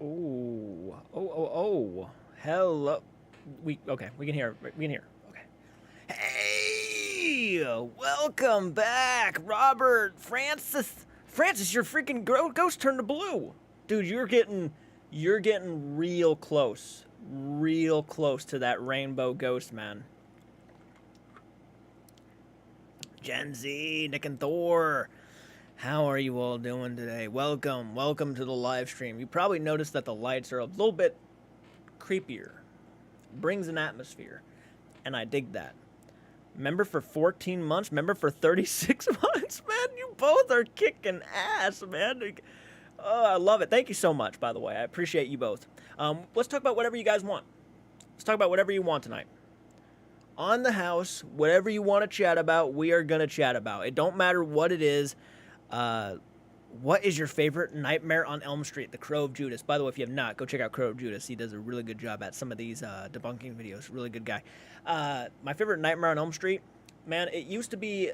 Oh, oh. Hello. We can hear. We can hear. Okay. Hey, welcome back, Robert, Francis. Francis, your freaking ghost turned to blue, dude. You're getting real close to that rainbow ghost, man. Gen Z, Nick and Thor. How are you all doing today? Welcome to the live stream. You probably noticed that the lights are a little bit creepier. Brings an atmosphere, and I dig that. Member for 14 months, member for 36 months, man. You both are kicking ass, man. Oh, I love it. Thank you so much, by the way. I appreciate you both. Let's talk about whatever you guys want. Let's talk about whatever you want tonight. On the house, whatever you want to chat about, we are going to chat about. It don't matter what it is. What is your favorite Nightmare on Elm Street? The Crow of Judas. By the way, if you have not, go check out Crow of Judas. He does a really good job at some of these debunking videos. Really good guy. My favorite Nightmare on Elm Street, man. It used to be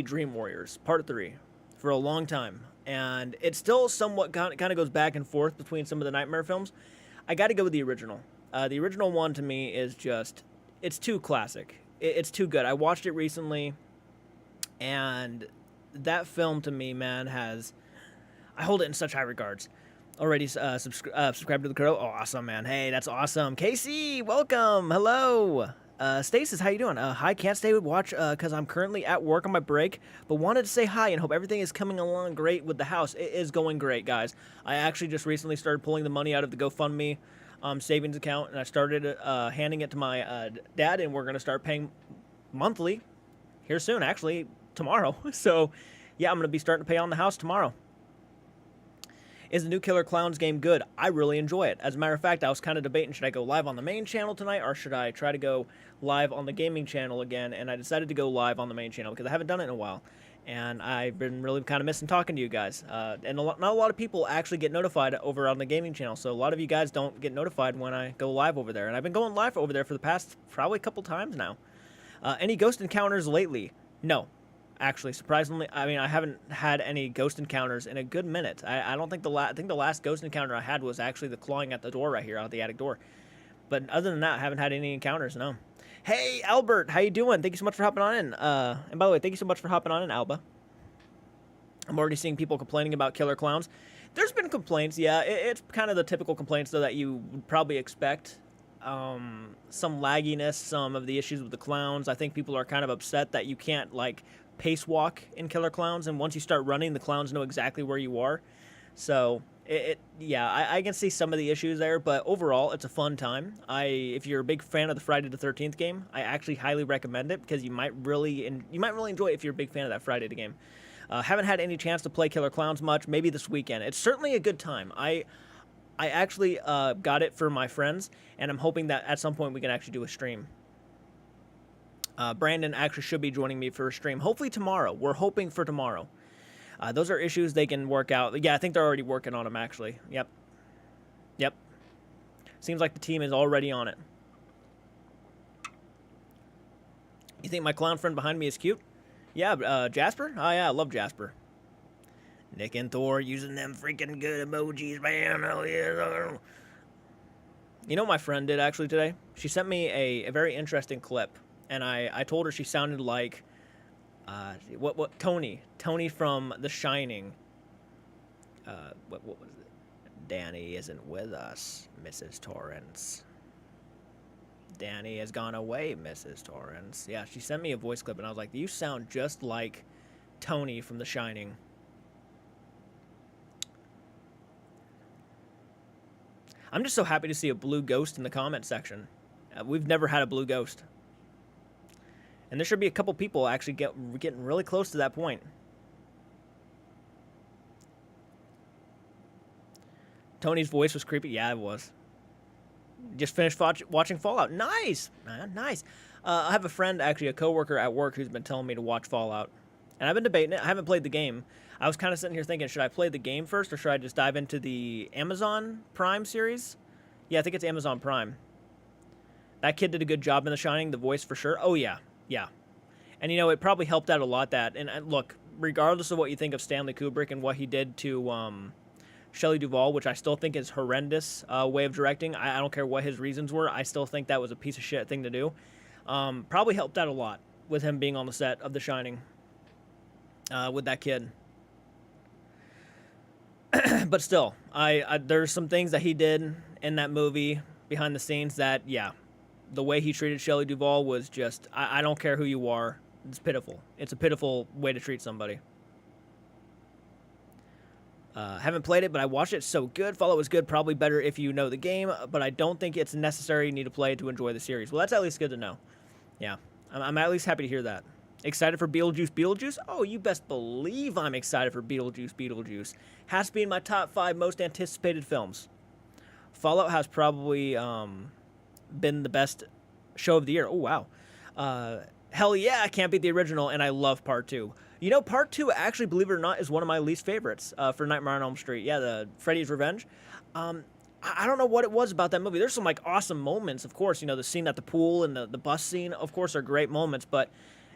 Dream Warriors Part 3 for a long time, and it still somewhat kind of goes back and forth between some of the Nightmare films. I got to go with the original. The original one to me is just, it's too classic. It's too good. I watched it recently, and that film to me, man, I hold it in such high regards. Already subscribed to the Crow. Oh, awesome, man. Hey, that's awesome. Casey, welcome. Hello. Stasis, how you doing? Hi, can't stay with watch because I'm currently at work on my break, but wanted to say hi and hope everything is coming along great with the house. It is going great, guys. I actually just recently started pulling the money out of the GoFundMe savings account, and I started handing it to my dad, and we're going to start paying monthly here soon, actually, tomorrow. So, yeah, I'm going to be starting to pay on the house tomorrow. Is the new Killer Clowns game good? I really enjoy it. As a matter of fact, I was kind of debating, should I go live on the main channel tonight, or should I try to go live on the gaming channel again? And I decided to go live on the main channel because I haven't done it in a while. And I've been really kind of missing talking to you guys. And not a lot of people actually get notified over on the gaming channel. So a lot of you guys don't get notified when I go live over there. And I've been going live over there for the past probably a couple times now. Any ghost encounters lately? No. Actually, surprisingly, I mean, I haven't had any ghost encounters in a good minute. I don't think I think the last ghost encounter I had was actually the clawing at the door right here, out the attic door. But other than that, I haven't had any encounters, no. Hey, Albert, how you doing? Thank you so much for hopping on in. And by the way, thank you so much for hopping on in, Alba. I'm already seeing people complaining about killer clowns. There's been complaints, yeah. It's kind of the typical complaints, though, that you would probably expect. Some lagginess, some of the issues with the clowns. I think people are kind of upset that you can't, like, pace walk in Killer Clowns, and once you start running, the clowns know exactly where you are. So yeah, I can see some of the issues there, but overall it's a fun time. If you're a big fan of the Friday the 13th game, I actually highly recommend it because you might really enjoy it if you're a big fan of that Friday the game. Haven't had any chance to play Killer Clowns much. Maybe this weekend. It's certainly a good time. I actually got it for my friends, and I'm hoping that at some point we can actually do a stream. Brandon actually should be joining me for a stream, hopefully tomorrow. We're hoping for tomorrow. Those are issues they can work out. Yeah, I think they're already working on them, actually. Yep. Seems like the team is already on it. You think my clown friend behind me is cute? Yeah, Jasper? Oh, yeah, I love Jasper. Nick and Thor using them freaking good emojis, man. Oh, yeah. You know what my friend did, actually, today? She sent me a very interesting clip. And I told her she sounded like, Tony from The Shining. What was it? Danny isn't with us, Mrs. Torrance. Danny has gone away, Mrs. Torrance. Yeah, she sent me a voice clip, and I was like, you sound just like Tony from The Shining. I'm just so happy to see a blue ghost in the comment section. We've never had a blue ghost. And there should be a couple people actually getting really close to that point. Tony's voice was creepy. Yeah, it was. Just finished watching Fallout. Nice, man, nice. I have a friend, actually, a coworker at work, who's been telling me to watch Fallout. And I've been debating it. I haven't played the game. I was kind of sitting here thinking, should I play the game first, or should I just dive into the Amazon Prime series? Yeah, I think it's Amazon Prime. That kid did a good job in The Shining, the voice for sure. Oh, yeah. Yeah. And, you know, it probably helped out a lot that, and look, regardless of what you think of Stanley Kubrick and what he did to Shelley Duvall, which I still think is horrendous way of directing. I don't care what his reasons were. I still think that was a piece of shit thing to do. Probably helped out a lot with him being on the set of The Shining with that kid. But still, there's some things that he did in that movie behind the scenes that, yeah, the way he treated Shelley Duvall was just, I don't care who you are. It's pitiful. It's a pitiful way to treat somebody. Haven't played it, but I watched it. It's so good. Fallout was good. Probably better if you know the game, but I don't think it's necessary you need to play it to enjoy the series. Well, that's at least good to know. Yeah, I'm at least happy to hear that. Excited for Beetlejuice? Oh, you best believe I'm excited for Beetlejuice. Has to be in my top 5 most anticipated films. Fallout has probably been the best show of the year. Oh, wow. Hell yeah, I can't beat the original, and I love Part 2. You know, Part 2, actually, believe it or not, is one of my least favorites for Nightmare on Elm Street. Yeah, the Freddy's Revenge. I don't know what it was about that movie. There's some, like, awesome moments, of course. You know, the scene at the pool and the bus scene, of course, are great moments, but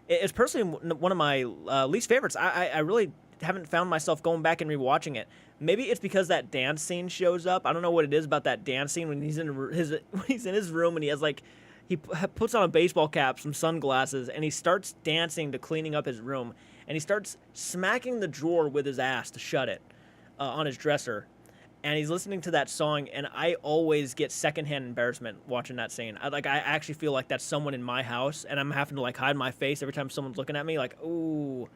it's personally one of my least favorites. I really haven't found myself going back and rewatching it. Maybe it's because that dance scene shows up. I don't know what it is about that dance scene when he's in his room and he has, like, he puts on a baseball cap, some sunglasses, and he starts dancing to cleaning up his room. And he starts smacking the drawer with his ass to shut it on his dresser. And he's listening to that song, and I always get secondhand embarrassment watching that scene. I actually feel like that's someone in my house, and I'm having to, like, hide my face every time someone's looking at me, like, ooh,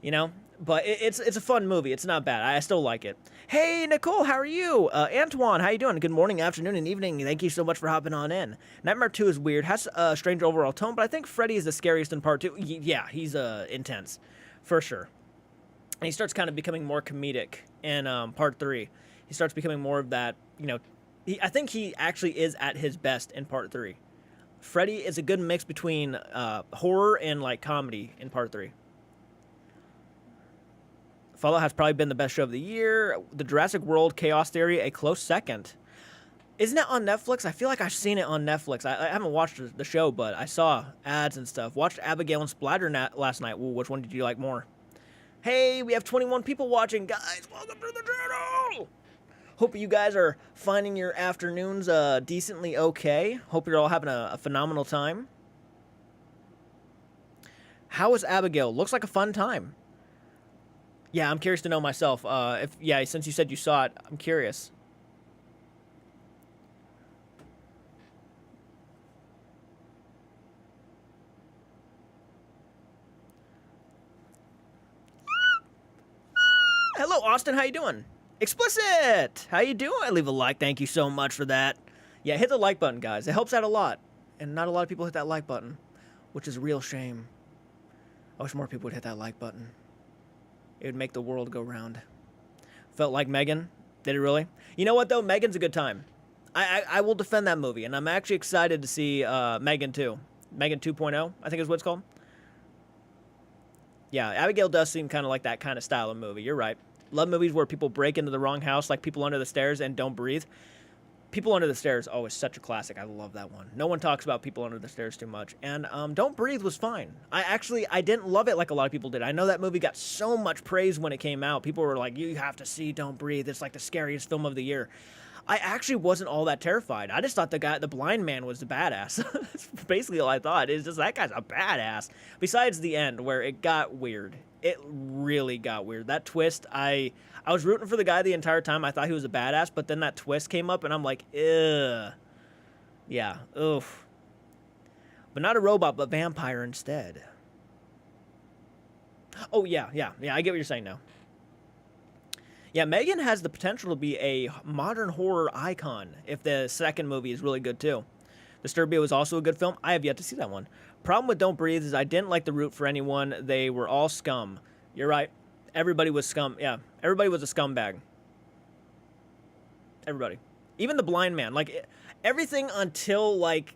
you know? But it's a fun movie. It's not bad. I still like it. Hey, Nicole, how are you? Antoine, how you doing? Good morning, afternoon, and evening. Thank you so much for hopping on in. Nightmare 2 is weird. Has a strange overall tone, but I think Freddy is the scariest in Part 2. Yeah, he's intense, for sure. And he starts kind of becoming more comedic in Part 3. He starts becoming more of that, you know, I think he actually is at his best in Part 3. Freddy is a good mix between horror and, like, comedy in Part 3. Fallout has probably been the best show of the year. The Jurassic World Chaos Theory, a close second. Isn't it on Netflix? I feel like I've seen it on Netflix. I haven't watched the show, but I saw ads and stuff. Watched Abigail and Splatter last night. Ooh, which one did you like more? Hey, we have 21 people watching. Guys, welcome to the channel! Hope you guys are finding your afternoons decently okay. Hope you're all having a phenomenal time. How is Abigail? Looks like a fun time. Yeah, I'm curious to know myself. Since you said you saw it, I'm curious. Hello, Austin. How you doing? Explicit! How you doing? Leave a like. Thank you so much for that. Yeah, hit the like button, guys. It helps out a lot. And not a lot of people hit that like button, which is a real shame. I wish more people would hit that like button. It would make the world go round. Felt like Megan. Did it really? You know what, though? Megan's a good time. I will defend that movie, and I'm actually excited to see Megan 2. Megan 2.0, I think is what it's called. Yeah, Abigail does seem kind of like that kind of style of movie. You're right. Love movies where people break into the wrong house, like People Under the Stairs and Don't Breathe. People Under the Stairs, oh, is such a classic. I love that one. No one talks about People Under the Stairs too much. And Don't Breathe was fine. I didn't love it like a lot of people did. I know that movie got so much praise when it came out. People were like, you have to see Don't Breathe. It's like the scariest film of the year. I actually wasn't all that terrified. I just thought the blind man was the badass. That's basically all I thought. It's just, that guy's a badass. Besides the end, where it got weird. It really got weird. That twist, I was rooting for the guy the entire time. I thought he was a badass, but then that twist came up, and I'm like, ugh. Yeah, oof. But not a robot, but vampire instead. Oh, yeah, I get what you're saying now. Yeah, Megan has the potential to be a modern horror icon if the second movie is really good, too. Disturbia was also a good film. I have yet to see that one. Problem with Don't Breathe is I didn't like to root for anyone. They were all scum. You're right. Everybody was scum. Yeah, everybody was a scumbag. Everybody. Even the blind man. Like, everything until, like,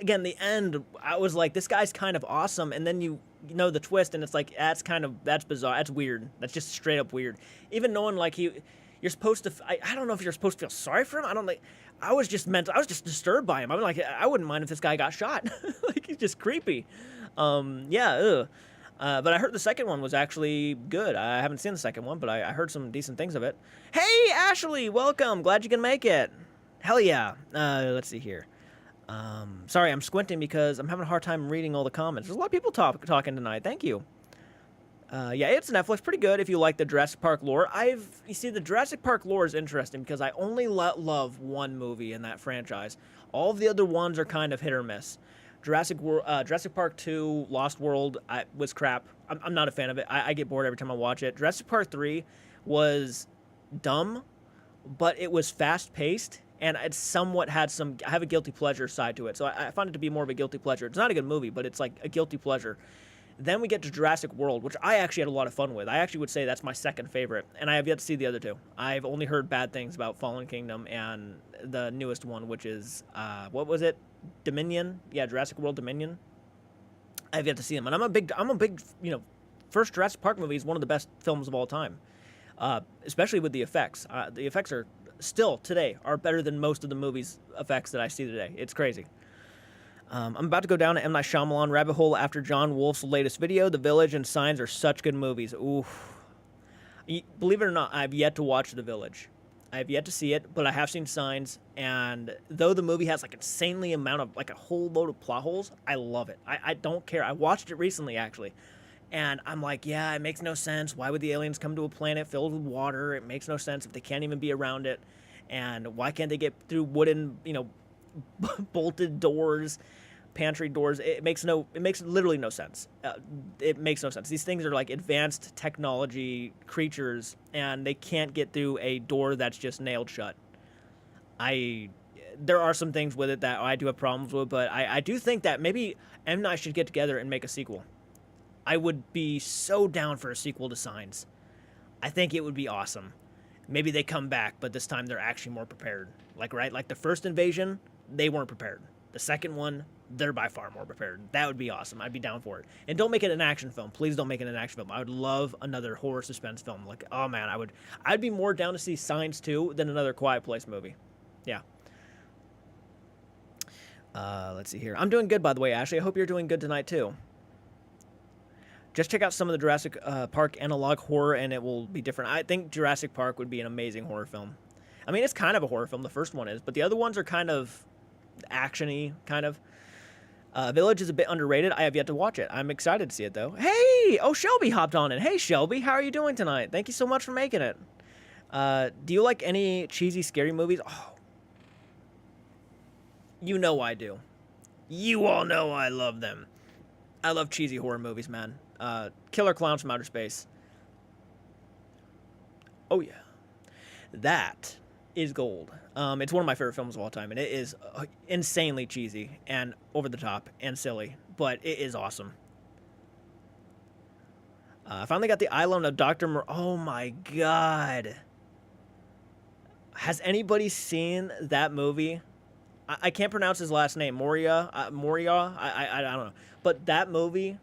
again, the end, I was like, this guy's kind of awesome. And then you know the twist, and it's like, that's bizarre. That's weird. That's just straight up weird. Even knowing, like, you're supposed to, I don't know if you're supposed to feel sorry for him. I was just disturbed by him. I'm like, I wouldn't mind if this guy got shot. Like, he's just creepy. Yeah, ugh. But I heard the second one was actually good. I haven't seen the second one, but I heard some decent things of it. Hey, Ashley, welcome. Glad you can make it. Hell yeah. Let's see here. Sorry, I'm squinting because I'm having a hard time reading all the comments. There's a lot of people talking tonight. Thank you. Yeah, it's Netflix. Pretty good if you like the Jurassic Park lore. You see, the Jurassic Park lore is interesting because I only love one movie in that franchise. All of the other ones are kind of hit or miss. Jurassic Park 2, Lost World was crap. I'm not a fan of it. I get bored every time I watch it. Jurassic Park 3 was dumb, but it was fast-paced, and it somewhat had I have a guilty pleasure side to it. So I found it to be more of a guilty pleasure. It's not a good movie, but it's like a guilty pleasure. Then we get to Jurassic World, which I actually had a lot of fun with. I actually would say that's my second favorite, and I have yet to see the other two. I've only heard bad things about Fallen Kingdom and the newest one, which is, what was it? Dominion? Yeah, Jurassic World Dominion. I have yet to see them, and I'm a big, first Jurassic Park movie is one of the best films of all time, especially with the effects. The effects are still, today, are better than most of the movies' effects that I see today. It's crazy. I'm about to go down an M. Night Shyamalan rabbit hole after John Wolfe's latest video. The Village and Signs are such good movies. Oof. Believe it or not, I've yet to watch The Village. I have yet to see it, but I have seen Signs, and though the movie has like insanely amount of, like a whole load of plot holes, I love it. I don't care. I watched it recently, actually, and I'm like, yeah, it makes no sense. Why would the aliens come to a planet filled with water? It makes no sense if they can't even be around it, and why can't they get through wooden, bolted doors, pantry doors? It makes literally no sense. It makes no sense. These things are like advanced technology creatures, and they can't get through a door that's just nailed shut. There are some things with it that I do have problems with, but I do think that maybe M. Night should get together and make a sequel. I would be so down for a sequel to Signs. I think it would be awesome. Maybe they come back, but this time they're actually more prepared. Like the first invasion, they weren't prepared. The second one, they're by far more prepared. That would be awesome. I'd be down for it. And don't make it an action film. Please don't make it an action film. I would love another horror suspense film. Like, oh man, I'd be more down to see Signs 2 than another Quiet Place movie. Yeah. Let's see here. I'm doing good, by the way, Ashley. I hope you're doing good tonight, too. Just check out some of the Jurassic Park analog horror, and it will be different. I think Jurassic Park would be an amazing horror film. I mean, it's kind of a horror film. The first one is, but the other ones are kind of action-y, kind of. Village is a bit underrated. I have yet to watch it. I'm excited to see it, though. Hey! Oh, Shelby hopped on it. Hey, Shelby. How are you doing tonight? Thank you so much for making it. Do you like any cheesy, scary movies? Oh. You know I do. You all know I love them. I love cheesy horror movies, man. Killer Clowns from Outer Space. Oh, yeah. That is gold. It's one of my favorite films of all time, and it is insanely cheesy and over the top and silly, but it is awesome. I finally got the island of Dr. Oh my god. Has anybody seen that movie? I can't pronounce his last name. Moria? I don't know. But that movie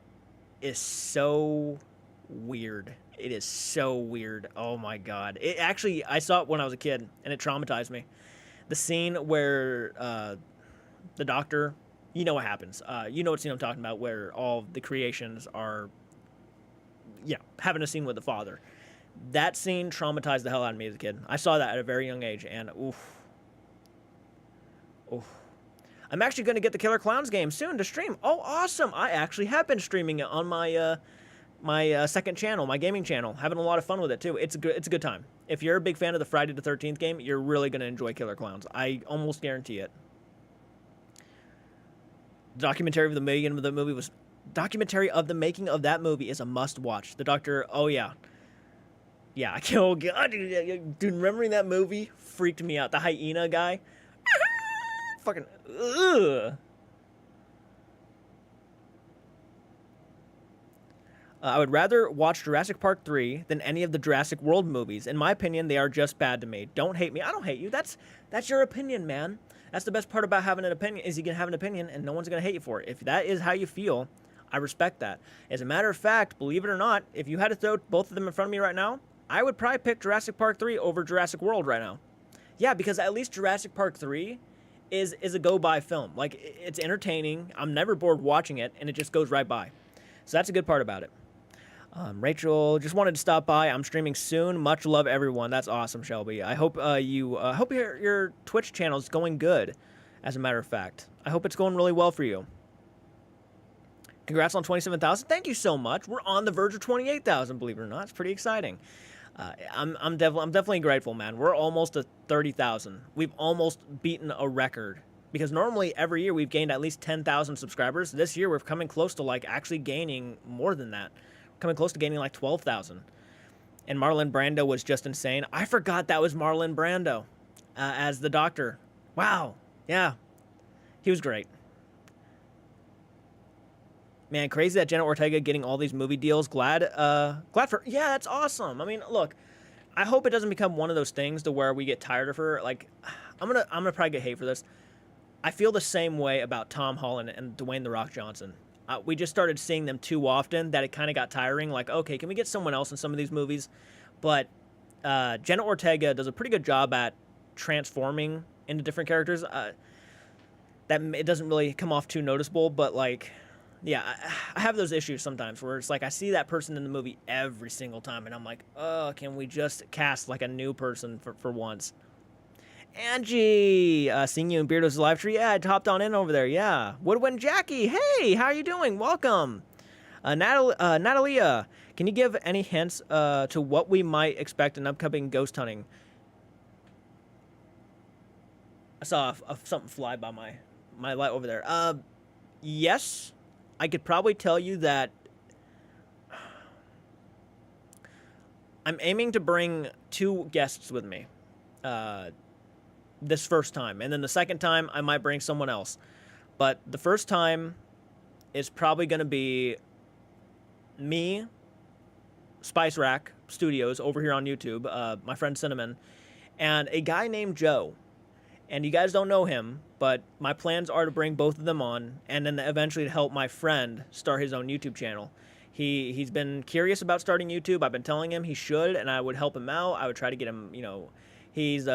is so weird. It is so weird. Oh my god. It actually, I saw it when I was a kid, and it traumatized me. The scene where the doctor, you know what happens. You know what scene I'm talking about, where all the creations are, having a scene with the father. That scene traumatized the hell out of me as a kid. I saw that at a very young age, and oof. I'm actually going to get the Killer Clowns game soon to stream. Oh, awesome. I actually have been streaming it on my my second channel, my gaming channel. Having a lot of fun with it, too. It's a good time. If you're a big fan of the Friday the 13th game, you're really going to enjoy Killer Clowns. I almost guarantee it. Documentary of the making of that movie is a must-watch. The Doctor, oh, yeah. Yeah, oh, God, dude, remembering that movie freaked me out. The hyena guy. Fucking, ugh. I would rather watch Jurassic Park 3 than any of the Jurassic World movies. In my opinion, they are just bad to me. Don't hate me. I don't hate you. That's your opinion, man. That's the best part about having an opinion, is you can have an opinion and no one's going to hate you for it. If that is how you feel, I respect that. As a matter of fact, believe it or not, if you had to throw both of them in front of me right now, I would probably pick Jurassic Park 3 over Jurassic World right now. Yeah, because at least Jurassic Park 3 is a go-by film. Like, it's entertaining. I'm never bored watching it, and it just goes right by. So that's a good part about it. Rachel just wanted to stop by. I'm streaming soon. Much love, everyone. That's awesome, Shelby. I hope hope your Twitch channel is going good. As a matter of fact, I hope it's going really well for you. Congrats on 27,000. Thank you so much. We're on the verge of 28,000. Believe it or not, it's pretty exciting. I'm definitely grateful, man. We're almost at 30,000. We've almost beaten a record. Because normally every year we've gained at least 10,000 subscribers. This year we're coming close to like actually gaining more than that. Coming close to gaining like 12,000. And Marlon Brando was just insane. I forgot that was Marlon Brando as the doctor. Wow. Yeah. He was great. Man, crazy that Jenna Ortega getting all these movie deals. Glad for... Yeah, that's awesome. I mean, look, I hope it doesn't become one of those things to where we get tired of her. Like, I'm gonna probably get hate for this. I feel the same way about Tom Holland and Dwayne The Rock Johnson. We just started seeing them too often that it kind of got tiring. Like, okay, can we get someone else in some of these movies? But Jenna Ortega does a pretty good job at transforming into different characters. That it doesn't really come off too noticeable, but like, yeah, I have those issues sometimes where it's like I see that person in the movie every single time, and I'm like, oh, can we just cast like a new person for once? Angie, seeing you in Beardo's live stream. Yeah, I hopped on in over there. Yeah. Woodwind Jackie, hey, how are you doing? Welcome. Natalia, can you give any hints to what we might expect in upcoming ghost hunting? I saw something fly by my light over there. Yes, I could probably tell you that I'm aiming to bring 2 guests with me. This first time, and then the second time I might bring someone else, but the first time is probably going to be me, Spice Rack Studios over here on YouTube, my friend Cinnamon, and a guy named Joe. And you guys don't know him, but my plans are to bring both of them on, and then eventually to help my friend start his own YouTube channel. He's been curious about starting YouTube. I've been telling him he should, and I would help him out. I would try to get him, he's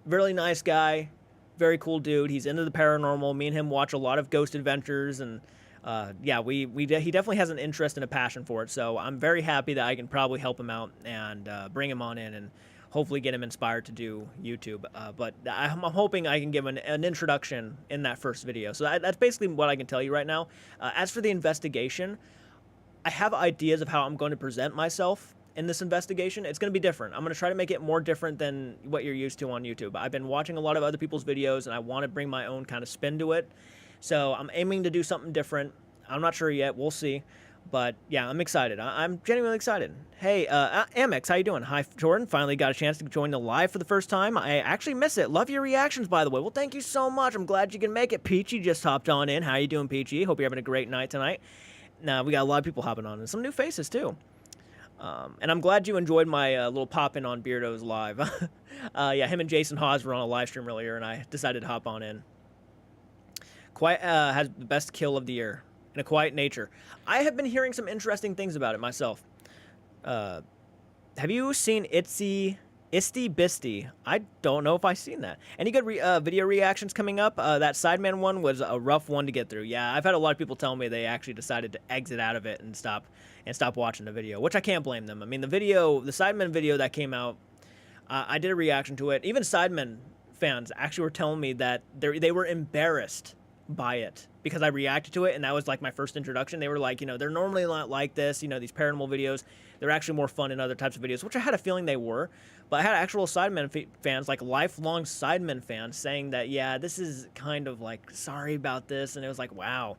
really nice guy, very cool dude. He's into the paranormal. Me and him watch a lot of Ghost Adventures, and yeah, he definitely has an interest and a passion for it. So I'm very happy that I can probably help him out and bring him on in and hopefully get him inspired to do YouTube. But I'm hoping I can give an introduction in that first video. So that's basically what I can tell you right now. As for the investigation, I have ideas of how I'm going to present myself in this investigation. It's going to be different. I'm going to try to make it more different than what you're used to on YouTube. I've been watching a lot of other people's videos, and I want to bring my own kind of spin to it. So I'm aiming to do something different. I'm not sure yet. We'll see. But yeah, I'm excited. I'm genuinely excited. Hey, Amex, how you doing? Hi, Jordan. Finally got a chance to join the live for the first time. I actually miss it. Love your reactions, by the way. Well, thank you so much. I'm glad you can make it. Peachy just hopped on in. How you doing, Peachy? Hope you're having a great night tonight. Now, we got a lot of people hopping on, and some new faces, too. And I'm glad you enjoyed my little pop-in on Beardo's live. Yeah, him and Jason Hawes were on a live stream earlier, and I decided to hop on in. Quiet has the best kill of the year, in a quiet nature. I have been hearing some interesting things about it myself. Have you seen Isty Bisty? I don't know if I've seen that. Any good video reactions coming up? That Sideman one was a rough one to get through. Yeah, I've had a lot of people tell me they actually decided to exit out of it and stop watching the video, which I can't blame them. I mean, the Sidemen video that came out, I did a reaction to it. Even Sidemen fans actually were telling me that they were embarrassed by it because I reacted to it, and that was like my first introduction. They were like, they're normally not like this, these paranormal videos. They're actually more fun in other types of videos, which I had a feeling they were. But I had actual Sidemen fans, like lifelong Sidemen fans, saying that, yeah, this is kind of like, sorry about this. And it was like, wow.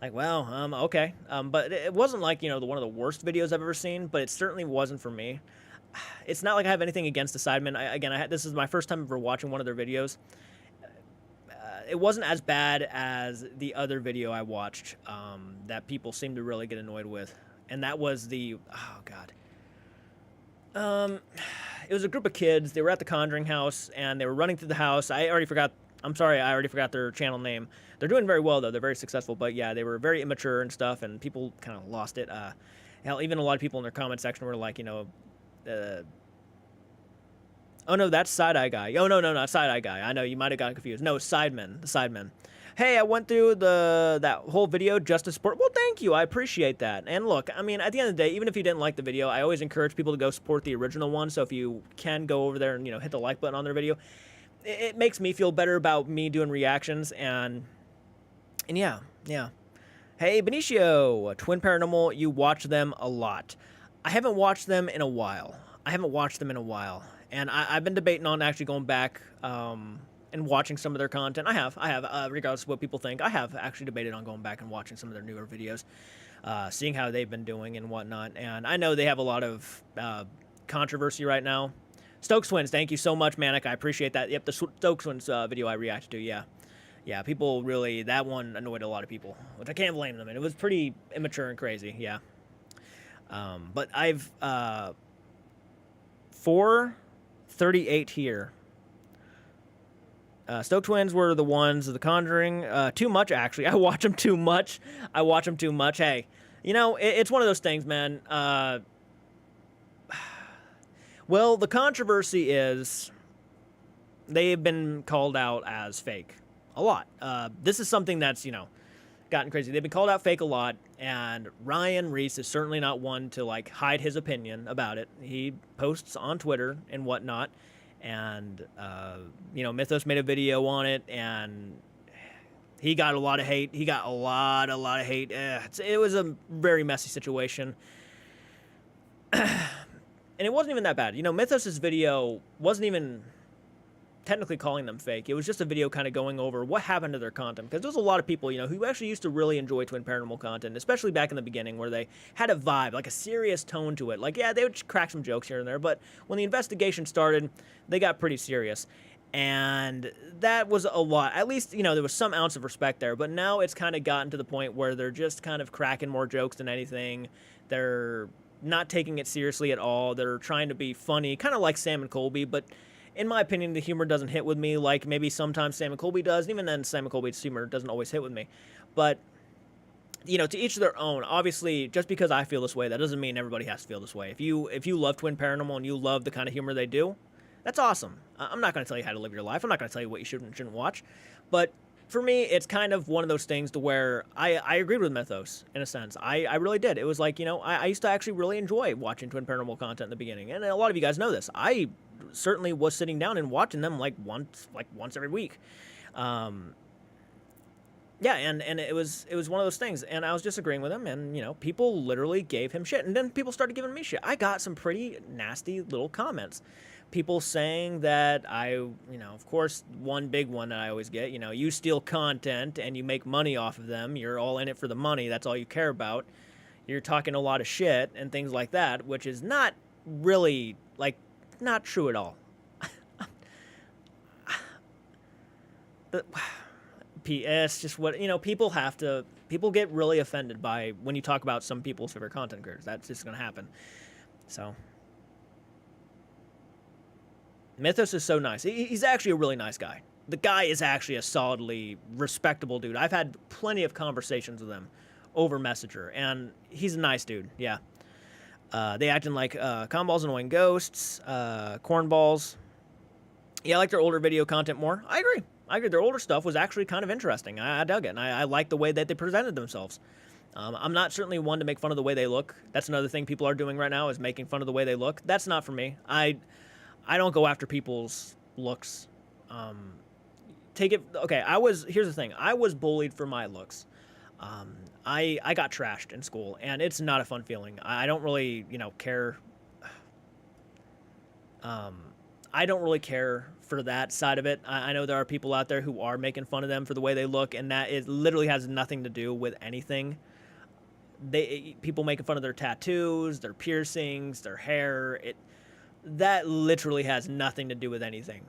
Like, well, okay. But it wasn't like, one of the worst videos I've ever seen, but it certainly wasn't for me. It's not like I have anything against the Sidemen. This is my first time ever watching one of their videos. It wasn't as bad as the other video I watched that people seemed to really get annoyed with. And that was oh, God. It was a group of kids. They were at the Conjuring house, and they were running through the house. I already forgot their channel name. They're doing very well, though. They're very successful. But, yeah, they were very immature and stuff, and people kind of lost it. Hell, even a lot of people in their comment section were like, Oh no, that's Side Eye Guy. Oh no, not Side Eye Guy. I know you might have got confused. No, Sidemen, the Sidemen. Hey, I went through that whole video just to support. Well, thank you. I appreciate that. And look, I mean, at the end of the day, even if you didn't like the video, I always encourage people to go support the original one. So if you can go over there and hit the like button on their video, it makes me feel better about me doing reactions and yeah. Hey, Benicio, Twin Paranormal, you watch them a lot. I haven't watched them in a while. And I've been debating on actually going back and watching some of their content. I have, regardless of what people think, I have actually debated on going back and watching some of their newer videos, seeing how they've been doing and whatnot. And I know they have a lot of controversy right now. Stokes Twins, thank you so much, Manic. I appreciate that. Yep, the Stokes Twins video I reacted to, yeah. Yeah, people really, that one annoyed a lot of people, which I can't blame them. And it was pretty immature and crazy, yeah. But I've 438 here. Stoke Twins were the ones of The Conjuring. Too much, actually. I watch them too much. Hey, it's one of those things, man. Well, the controversy is they've been called out as fake a lot. This is something that's, gotten crazy. They've been called out fake a lot, and Ryan Reese is certainly not one to, hide his opinion about it. He posts on Twitter and whatnot, and, Mythos made a video on it, and he got a lot of hate. He got a lot of hate. It was a very messy situation. And it wasn't even that bad. Mythos' video wasn't even technically calling them fake. It was just a video kind of going over what happened to their content. Because there's a lot of people, who actually used to really enjoy Twin Paranormal content, especially back in the beginning where they had a vibe, a serious tone to it. They would crack some jokes here and there, but when the investigation started, they got pretty serious. And that was a lot. At least, there was some ounce of respect there. But now it's kind of gotten to the point where they're just kind of cracking more jokes than anything. They're not taking it seriously at all. They're trying to be funny, kind of like Sam and Colby, but in my opinion, the humor doesn't hit with me like maybe sometimes Sam and Colby does. And even then, Sam and Colby's humor doesn't always hit with me. But, to each their own. Obviously, just because I feel this way, that doesn't mean everybody has to feel this way. If you love Twin Paranormal and you love the kind of humor they do, that's awesome. I'm not going to tell you how to live your life. I'm not going to tell you what you should and shouldn't watch. But for me, it's kind of one of those things to where I agreed with Mythos, in a sense. I really did. It was like, I used to actually really enjoy watching Twin Paranormal content in the beginning. And a lot of you guys know this. I certainly was sitting down and watching them once every week. Yeah, and it was one of those things. And I was disagreeing with him, and, people literally gave him shit. And then people started giving me shit. I got some pretty nasty little comments. People saying that of course, one big one that I always get, you steal content and you make money off of them. You're all in it for the money. That's all you care about. You're talking a lot of shit and things like that, which is not really, not true at all. It's just what, people get really offended by when you talk about some people's favorite content creators. That's just going to happen. So Mythos is so nice. He's actually a really nice guy. The guy is actually a solidly respectable dude. I've had plenty of conversations with him over Messenger, and he's a nice dude, yeah. They acting like Comballs Annoying Ghosts, Cornballs. Yeah, I like their older video content more. I agree. Their older stuff was actually kind of interesting. I dug it, and I like the way that they presented themselves. I'm not certainly one to make fun of the way they look. That's another thing people are doing right now, is making fun of the way they look. That's not for me. I don't go after people's looks. Here's the thing. I was bullied for my looks. I got trashed in school, and it's not a fun feeling. I don't really, care. I don't really care for that side of it. I know there are people out there who are making fun of them for the way they look, and that literally has nothing to do with anything. People making fun of their tattoos, their piercings, their hair. That literally has nothing to do with anything.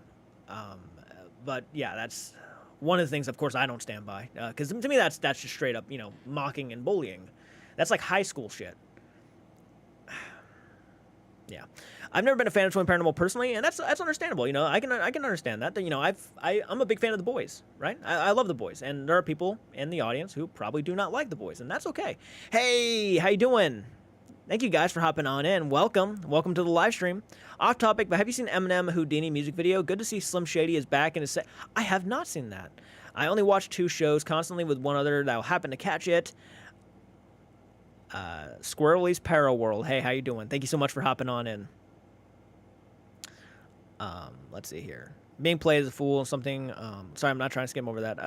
But yeah, that's one of the things, of course, I don't stand by. Because to me, that's just straight up, mocking and bullying. That's like high school shit. Yeah, I've never been a fan of Twin Paranormal personally, and that's understandable. I can understand that. I'm a big fan of the boys, right? I love the boys, and there are people in the audience who probably do not like the boys, and that's okay. Hey, how you doing? Thank you guys for hopping on in. Welcome to the live stream. Off topic, but have you seen Eminem Houdini music video? Good to see Slim Shady is back in his set. I have not seen that. I only watch 2 shows constantly with one other that will happen to catch it. Squirrely's Para World. Hey, how you doing? Thank you so much for hopping on in. Let's see here. Being played as a fool, something. Sorry, I'm not trying to skim over that.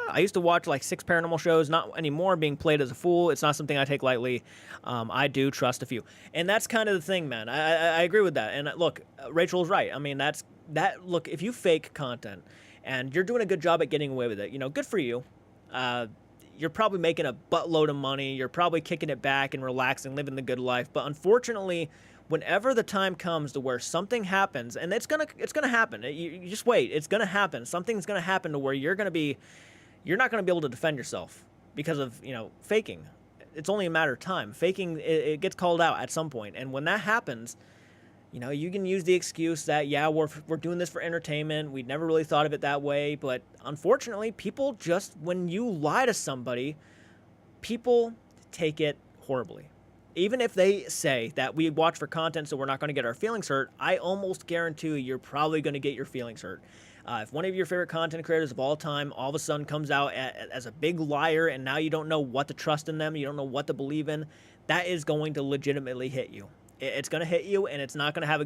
I used to watch like 6 paranormal shows, not anymore. Being played as a fool, it's not something I take lightly. I do trust a few, and that's kind of the thing, man. I agree with that. And look, Rachel's right. I mean, that. Look, if you fake content and you're doing a good job at getting away with it, good for you. You're probably making a buttload of money. You're probably kicking it back and relaxing, living the good life. But unfortunately, whenever the time comes to where something happens, and it's gonna happen. You just wait. It's gonna happen. Something's gonna happen to where you're not gonna be able to defend yourself because of faking. It's only a matter of time. Faking it gets called out at some point, and when that happens, you can use the excuse that we're doing this for entertainment. We never really thought of it that way, but unfortunately, people just when you lie to somebody, people take it horribly. Even if they say that we watch for content so we're not going to get our feelings hurt, I almost guarantee you're probably going to get your feelings hurt. If one of your favorite content creators of all time all of a sudden comes out as a big liar and now you don't know what to trust in them, you don't know what to believe in, that is going to legitimately hit you. It's going to hit you, and it's not going to have a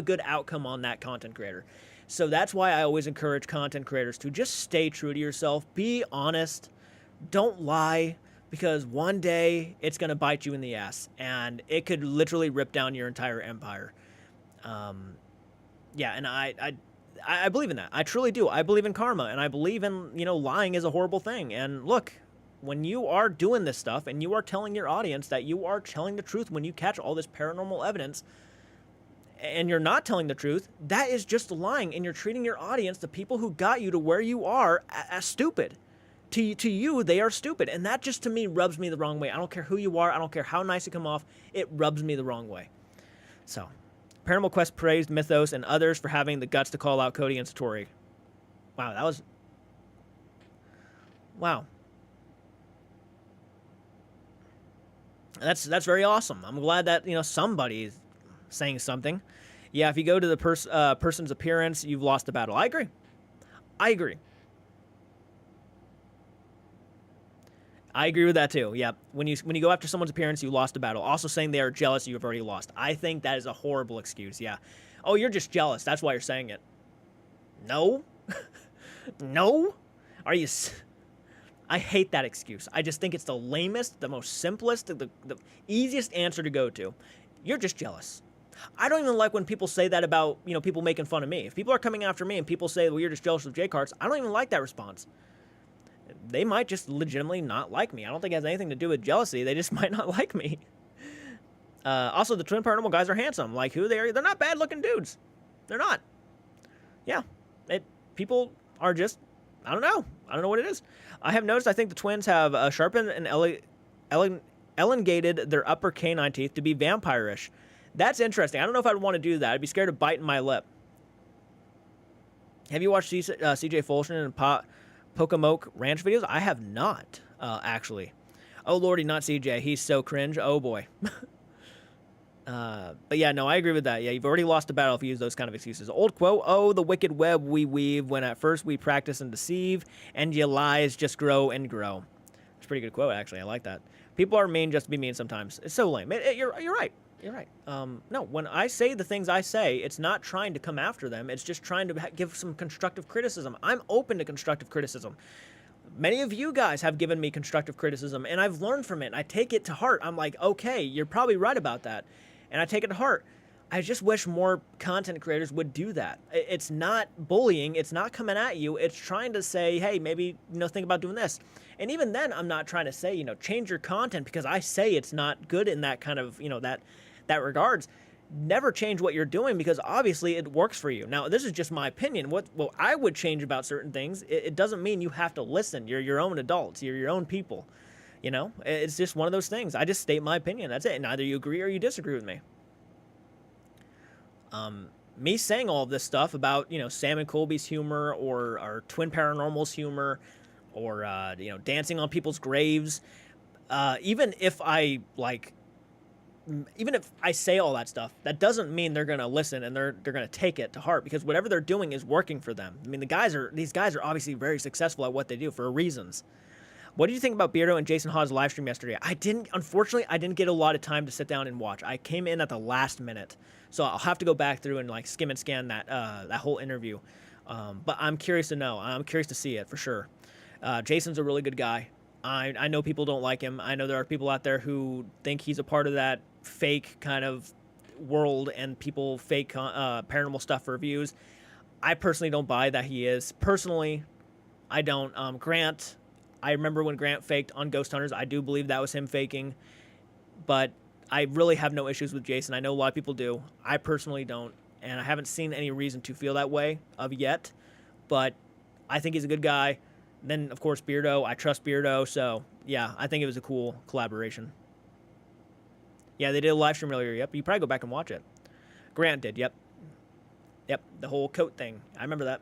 good outcome on that content creator. So that's why I always encourage content creators to just stay true to yourself, be honest, don't lie, because one day it's going to bite you in the ass, and it could literally rip down your entire empire. And I believe in that. I truly do. I believe in karma, and I believe in, lying is a horrible thing. And look, when you are doing this stuff and you are telling your audience that you are telling the truth when you catch all this paranormal evidence and you're not telling the truth, that is just lying, and you're treating your audience, the people who got you to where you are, as stupid. To you, they are stupid, and that just to me rubs me the wrong way. I don't care who you are. I don't care how nice you come off. It rubs me the wrong way. So, Paranormal Quest praised Mythos and others for having the guts to call out Cody and Satori. Wow, that was... Wow. That's very awesome. I'm glad that somebody is saying something. Yeah, if you go to the person's appearance, you've lost the battle. I agree. I agree with that too. Yeah, when you go after someone's appearance, you lost the battle. Also saying they are jealous, you've already lost. I think that is a horrible excuse. Yeah. Oh, you're just jealous. That's why you're saying it. No. No. Are you? I hate that excuse. I just think it's the lamest, the most simplest, the easiest answer to go to. You're just jealous. I don't even like when people say that about, people making fun of me. If people are coming after me and people say, well, you're just jealous of CARTS, I don't even like that response. They might just legitimately not like me. I don't think it has anything to do with jealousy. They just might not like me. Also, the twin paranormal guys are handsome. Like, who they are, they're not bad-looking dudes. They're not. Yeah. People are just, I don't know. I don't know what it is. I have noticed I think the twins have sharpened and elongated their upper canine teeth to be vampire-ish. That's interesting. I don't know if I'd want to do that. I'd be scared of biting my lip. Have you watched CJ Fulton and Pokemoke Ranch videos? I have not, actually. Oh, lordy, not CJ. He's so cringe. Oh, boy. But yeah, no, I agree with that. Yeah, you've already lost the battle if you use those kind of excuses. Old quote, oh, the wicked web we weave when at first we practice and deceive, and your lies just grow and grow. It's a pretty good quote, actually. I like that. People are mean just to be mean sometimes. It's so lame. You're right. You're right. No, when I say the things I say, it's not trying to come after them. It's just trying to give some constructive criticism. I'm open to constructive criticism. Many of you guys have given me constructive criticism, and I've learned from it. I take it to heart. I'm like, okay, you're probably right about that. And I take it to heart. I just wish more content creators would do that. It's not bullying. It's not coming at you. It's trying to say, hey, maybe, think about doing this. And even then, I'm not trying to say, change your content because I say it's not good in that kind of, that regards. Never change what you're doing because obviously it works for you. Now, this is just my opinion. What I would change about certain things, it doesn't mean you have to listen. You're your own adults. You're your own people. It's just one of those things. I just state my opinion. That's it. And either you agree or you disagree with me. Me saying all of this stuff about, Sam and Colby's humor or Twin Paranormal's humor or, dancing on people's graves, even if I, even if I say all that stuff, that doesn't mean they're gonna listen and they're gonna take it to heart, because whatever they're doing is working for them. I mean, these guys are obviously very successful at what they do for reasons. What did you think about Beardo and Jason Hawes' live stream yesterday? Unfortunately, I didn't get a lot of time to sit down and watch. I came in at the last minute, so I'll have to go back through and like skim and scan that whole interview. But I'm curious to know. I'm curious to see it for sure. Jason's a really good guy. I know people don't like him. I know there are people out there who think he's a part of that fake kind of world and people fake paranormal stuff for views. I personally don't buy that he is. Personally, I don't. Grant, I remember when Grant faked on Ghost Hunters. I do believe that was him faking. But I really have no issues with Jason. I know a lot of people do. I personally don't. And I haven't seen any reason to feel that way of yet. But I think he's a good guy. Then, of course, Beardo. I trust Beardo. So, yeah, I think it was a cool collaboration. Yeah, they did a live stream earlier. Yep, you probably go back and watch it. Grant did, yep. Yep, the whole coat thing. I remember that.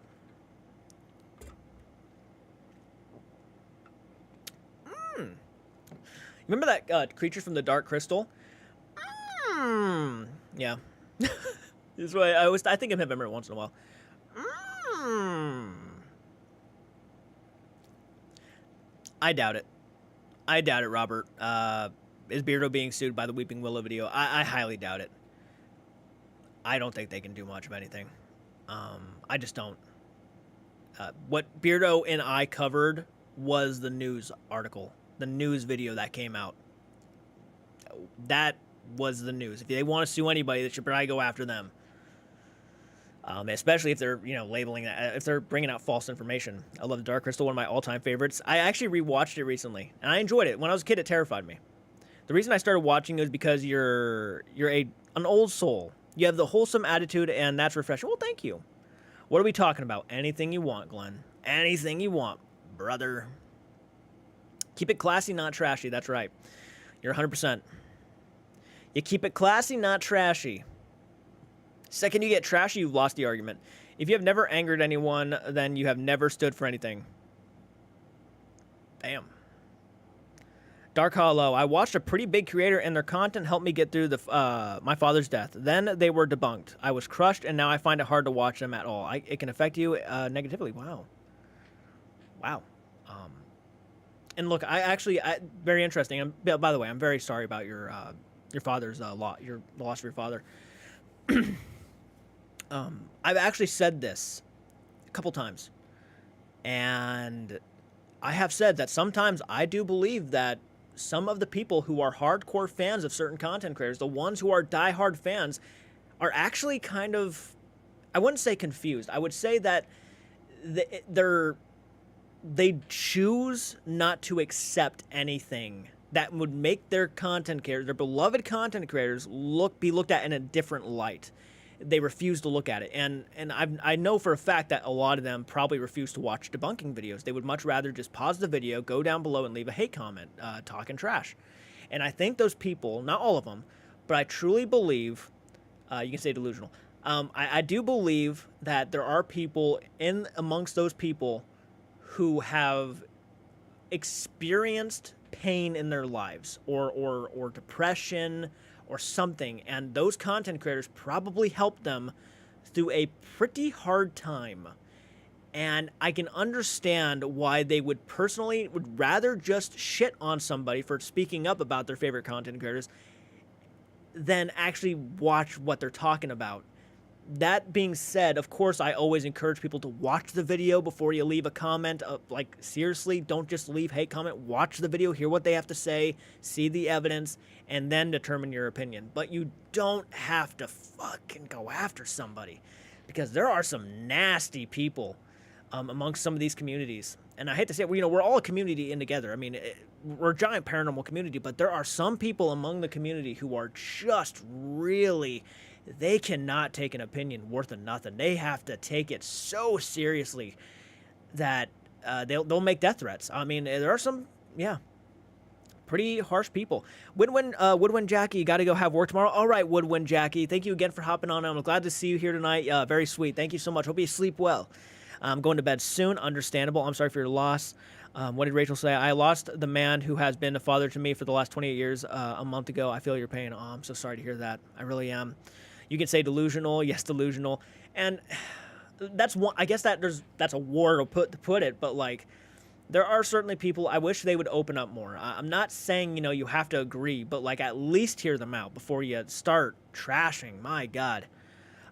Remember that creature from the Dark Crystal? Yeah. This is why I think of him every once in a while. I doubt it. I doubt it, Robert. Is Beardo being sued by the Weeping Willow video? I highly doubt it. I don't think they can do much of anything. I just don't. What Beardo and I covered was the news article, the news video that came out. That was the news. If they want to sue anybody, they should probably go after them. Especially if they're, labeling that, if they're bringing out false information. I love the Dark Crystal, one of my all-time favorites. I actually rewatched it recently, and I enjoyed it. When I was a kid, it terrified me. The reason I started watching it was because you're an old soul. You have the wholesome attitude, and that's refreshing. Well, thank you. What are we talking about? Anything you want, Glenn. Anything you want, brother. Keep it classy, not trashy. That's right. You're 100%. You keep it classy, not trashy. Second you get trashy, you've lost the argument. If you have never angered anyone, then you have never stood for anything. Damn. Dark Hollow. I watched a pretty big creator and their content helped me get through my father's death. Then they were debunked. I was crushed and now I find it hard to watch them at all. It can affect you negatively. Wow. Wow. And look, very interesting. By the way, I'm very sorry about your father's loss, the loss of your father. I've actually said this a couple times, and I have said that sometimes I do believe that some of the people who are hardcore fans of certain content creators, the ones who are diehard fans, are actually kind of, I wouldn't say confused. I would say that they choose not to accept anything that would make their content creators, their beloved content creators, be looked at in a different light. They refuse to look at it. And I know for a fact that a lot of them probably refuse to watch debunking videos. They would much rather just pause the video, go down below, and leave a hate comment, talking trash. And I think those people, not all of them, but I truly believe, you can say delusional, I do believe that there are people amongst those people who have experienced pain in their lives or depression or something, and those content creators probably helped them through a pretty hard time. And I can understand why they would rather just shit on somebody for speaking up about their favorite content creators than actually watch what they're talking about. That being said, of course, I always encourage people to watch the video before you leave a comment. Like, seriously, don't just leave hate comment. Watch the video, hear what they have to say, see the evidence, and then determine your opinion. But you don't have to fucking go after somebody, because there are some nasty people amongst some of these communities. And I hate to say it, we're all a community in together. I mean, we're a giant paranormal community, but there are some people among the community who are just really... They cannot take an opinion worth of nothing. They have to take it so seriously that they'll make death threats. I mean, there are some, pretty harsh people. Woodwind Jackie, got to go have work tomorrow. All right, Woodwind Jackie, thank you again for hopping on. I'm glad to see you here tonight. Very sweet. Thank you so much. Hope you sleep well. I'm going to bed soon. Understandable. I'm sorry for your loss. What did Rachel say? I lost the man who has been a father to me for the last 28 years a month ago. I feel your pain. Oh, I'm so sorry to hear that. I really am. You can say delusional. Yes, delusional. And that's one. I guess that's a war to put it, but like, there are certainly people, I wish they would open up more. I'm not saying, you have to agree, but like at least hear them out before you start trashing. My God.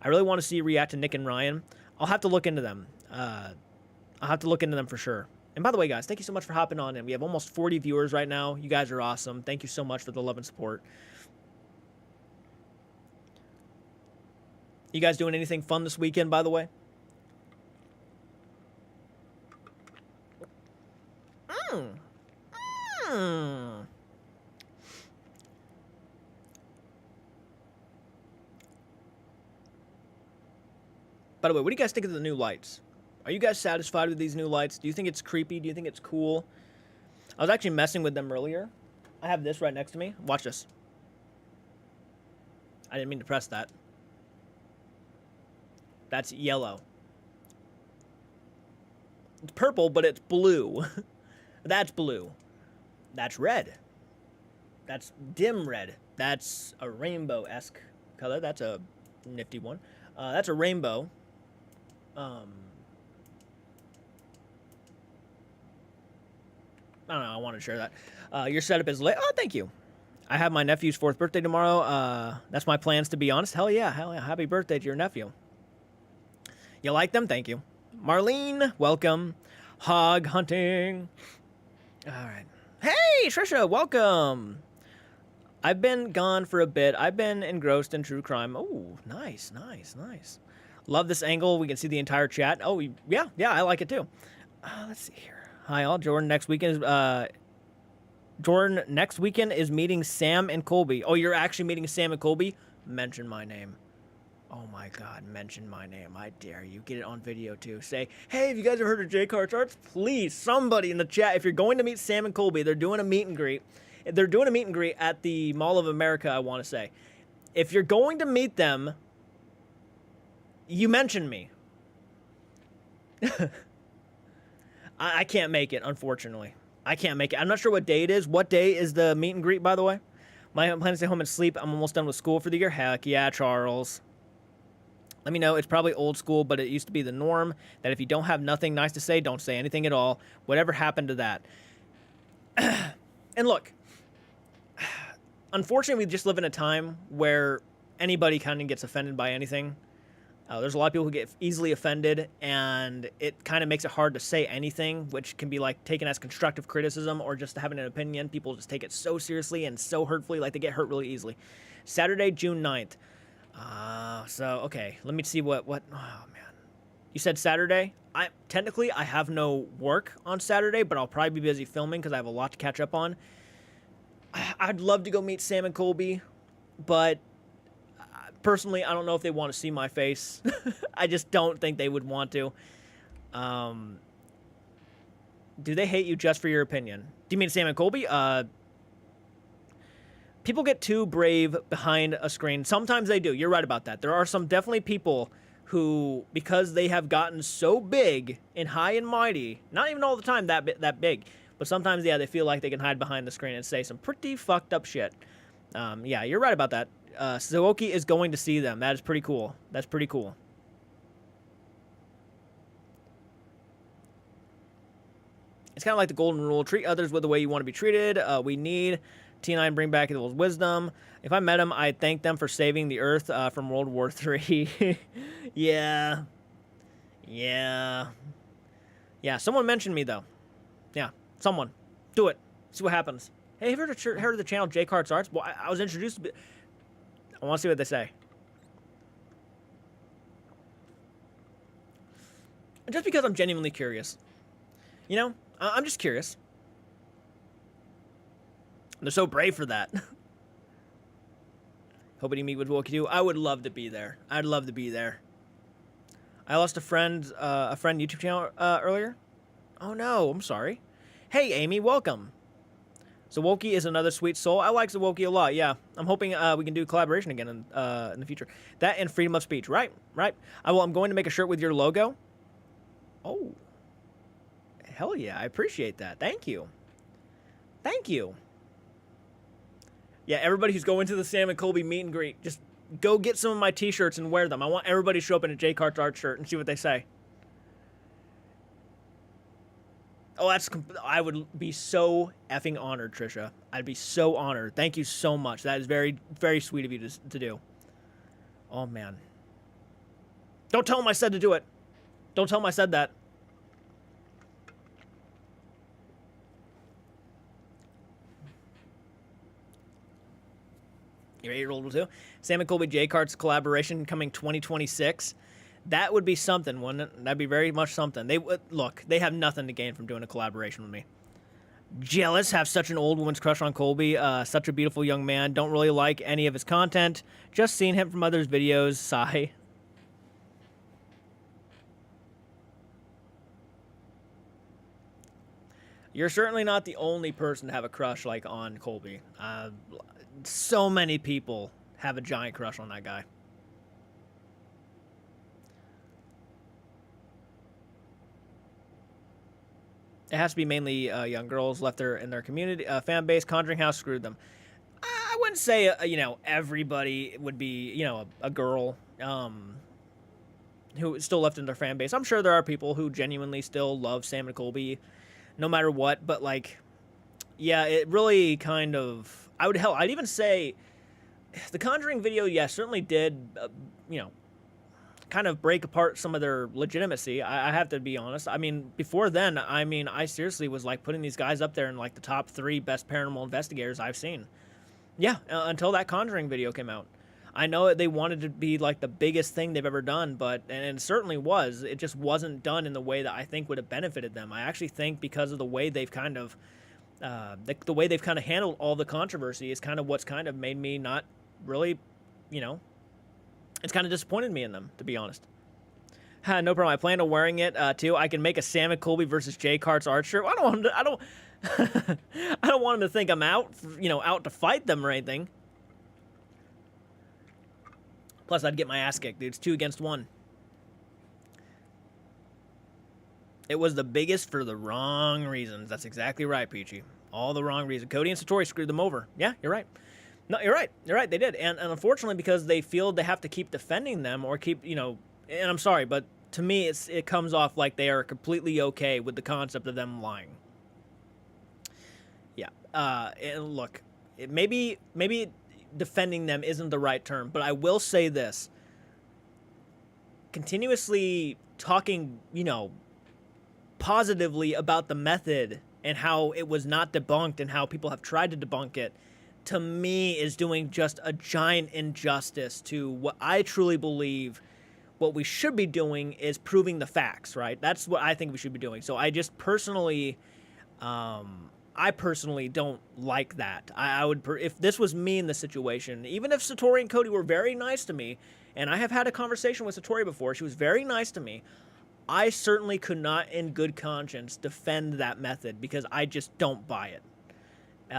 I really want to see you react to Nick and Ryan. I'll have to look into them. I'll have to look into them for sure. And by the way, guys, thank you so much for hopping on in. We have almost 40 viewers right now. You guys are awesome. Thank you so much for the love and support. You guys doing anything fun this weekend, by the way? By the way, what do you guys think of the new lights? Are you guys satisfied with these new lights? Do you think it's creepy? Do you think it's cool? I was actually messing with them earlier. I have this right next to me. Watch this. I didn't mean to press that. That's yellow. It's purple, but it's blue. That's blue. That's red. That's dim red. That's a rainbow-esque color. That's a nifty one. That's a rainbow. I don't know. I want to share that. Your setup is lit. Oh, thank you. I have my nephew's 4th birthday tomorrow. That's my plans, to be honest. Hell yeah. Hell yeah. Happy birthday to your nephew. You like them? Thank you. Marlene, welcome. Hog hunting. All right. Hey, Trisha, welcome. I've been gone for a bit. I've been engrossed in true crime. Oh, nice, nice, nice. Love this angle. We can see the entire chat. Oh, yeah, I like it too. Let's see here. Hi, all. Jordan next weekend is meeting Sam and Colby. Oh, you're actually meeting Sam and Colby? Mention my name. Oh my God, mention my name. I dare you. Get it on video too. Say, hey, have you guys ever heard of CARTS Arts? Please, somebody in the chat. If you're going to meet Sam and Colby, they're doing a meet and greet. They're doing a meet and greet at the Mall of America, I want to say. If you're going to meet them, you mention me. I can't make it, unfortunately. I can't make it. I'm not sure what day it is. What day is the meet and greet, by the way? My plan to stay home and sleep. I'm almost done with school for the year. Heck yeah, Charles. Let me know. It's probably old school, but it used to be the norm that if you don't have nothing nice to say, don't say anything at all. Whatever happened to that? And look, unfortunately, we just live in a time where anybody kind of gets offended by anything. There's a lot of people who get easily offended, and it kind of makes it hard to say anything, which can be like taken as constructive criticism or just having an opinion. People just take it so seriously and so hurtfully, like they get hurt really easily. Saturday, June 9th. Okay, let me see what, oh man. You said Saturday? Technically, I have no work on Saturday, but I'll probably be busy filming because I have a lot to catch up on. I'd love to go meet Sam and Colby, but personally, I don't know if they want to see my face. I just don't think they would want to. Do they hate you just for your opinion? Do you mean Sam and Colby? People get too brave behind a screen. Sometimes they do. You're right about that. There are some definitely people who, because they have gotten so big and high and mighty, not even all the time that big, but sometimes, yeah, they feel like they can hide behind the screen and say some pretty fucked up shit. Yeah, you're right about that. Suoki is going to see them. That is pretty cool. That's pretty cool. It's kind of like the golden rule. Treat others with the way you want to be treated. We need T9 bring back the wisdom. If I met him, I'd thank them for saving the Earth from World War III. Yeah. Someone mentioned me, though. Yeah, someone. Do it. See what happens. Hey, have you heard of the channel CARTS Arts? Well, I was introduced to... I want to see what they say. Just because I'm genuinely curious. You know, I'm just curious. They're so brave for that. Hoping you meet with Wilkie too. I would love to be there. I'd love to be there. I lost a friend YouTube channel earlier. Oh no, I'm sorry. Hey Amy, welcome. Zawoki is another sweet soul. I like Zawoki a lot, yeah. I'm hoping we can do collaboration again in the future. That and freedom of speech, right? I'm going to make a shirt with your logo. Oh, hell yeah. I appreciate that. Thank you. Thank you. Yeah, everybody who's going to the Sam and Colby meet and greet, just go get some of my t-shirts and wear them. I want everybody to show up in a J Carts art shirt and see what they say. Oh, I would be so effing honored, Trisha. I'd be so honored. Thank you so much. That is very, very sweet of you to do. Oh, man. Don't tell him I said to do it. Don't tell him I said that. Your 8-year-old will too. Sam and Colby J Carts collaboration coming 2026. That would be something, wouldn't it? That'd be very much something. They would look. They have nothing to gain from doing a collaboration with me. Jealous. Have such an old woman's crush on Colby. Such a beautiful young man. Don't really like any of his content. Just seen him from others' videos. Sigh. You're certainly not the only person to have a crush like on Colby. So many people have a giant crush on that guy. It has to be mainly young girls left in their community fan base. Conjuring House screwed them. I wouldn't say everybody would be a girl who is still left in their fan base. I'm sure there are people who genuinely still love Sam and Colby, no matter what. But like, yeah, it really kind of. I'd even say the Conjuring video, certainly did, kind of break apart some of their legitimacy. I have to be honest. I mean, before then, I seriously was like putting these guys up there in like the top 3 best paranormal investigators I've seen. Yeah, until that Conjuring video came out. I know they wanted to be like the biggest thing they've ever done, and it certainly was. It just wasn't done in the way that I think would have benefited them. I actually think because of the way they've kind of the way they've kind of handled all the controversy is kind of what's kind of made me not really, it's kind of disappointed me in them, to be honest. No problem. I plan on wearing it too. I can make a Sam and Colby versus J Carts art shirt. I don't want him to, I don't want him to think I'm out, out to fight them or anything. Plus, I'd get my ass kicked, dude. It's 2 against 1. It was the biggest for the wrong reasons. That's exactly right, Peachy. All the wrong reasons. Cody and Satori screwed them over. Yeah, you're right. No, you're right. You're right. They did. And unfortunately, because they feel they have to keep defending them or keep, and I'm sorry, but to me, it comes off like they are completely okay with the concept of them lying. Yeah. And look, maybe defending them isn't the right term, but I will say this. Continuously talking, positively about the method and how it was not debunked and how people have tried to debunk it, to me is doing just a giant injustice to what I truly believe what we should be doing is proving the facts, right? That's what I think we should be doing. So I just personally, I personally don't like that. I would, if this was me in the situation, even if Satori and Cody were very nice to me, and I have had a conversation with Satori before, she was very nice to me, I certainly could not in good conscience defend that method because I just don't buy it.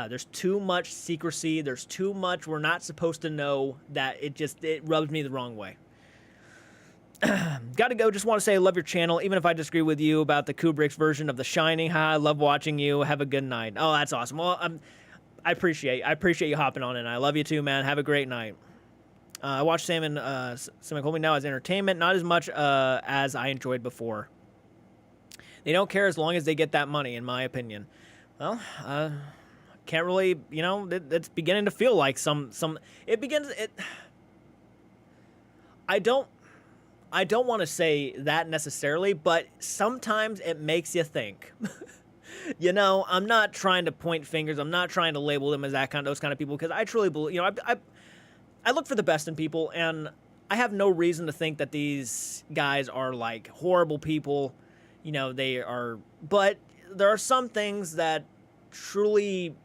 There's too much secrecy. There's too much we're not supposed to know that it rubs me the wrong way. Gotta go. Just want to say I love your channel, even if I disagree with you about the Kubrick's version of The Shining. I love watching you. Have a good night. Oh, that's awesome. Well, I appreciate you hopping on, and I love you too, man. Have a great night. I watch Sam and Colby now as entertainment, not as much as I enjoyed before. They don't care as long as they get that money, in my opinion. Well, can't really, it's beginning to feel like I don't want to say that necessarily, but sometimes it makes you think. I'm not trying to point fingers. I'm not trying to label them as those kind of people, because I truly believe, I look for the best in people, and I have no reason to think that these guys are like horrible people. They are, but there are some things that truly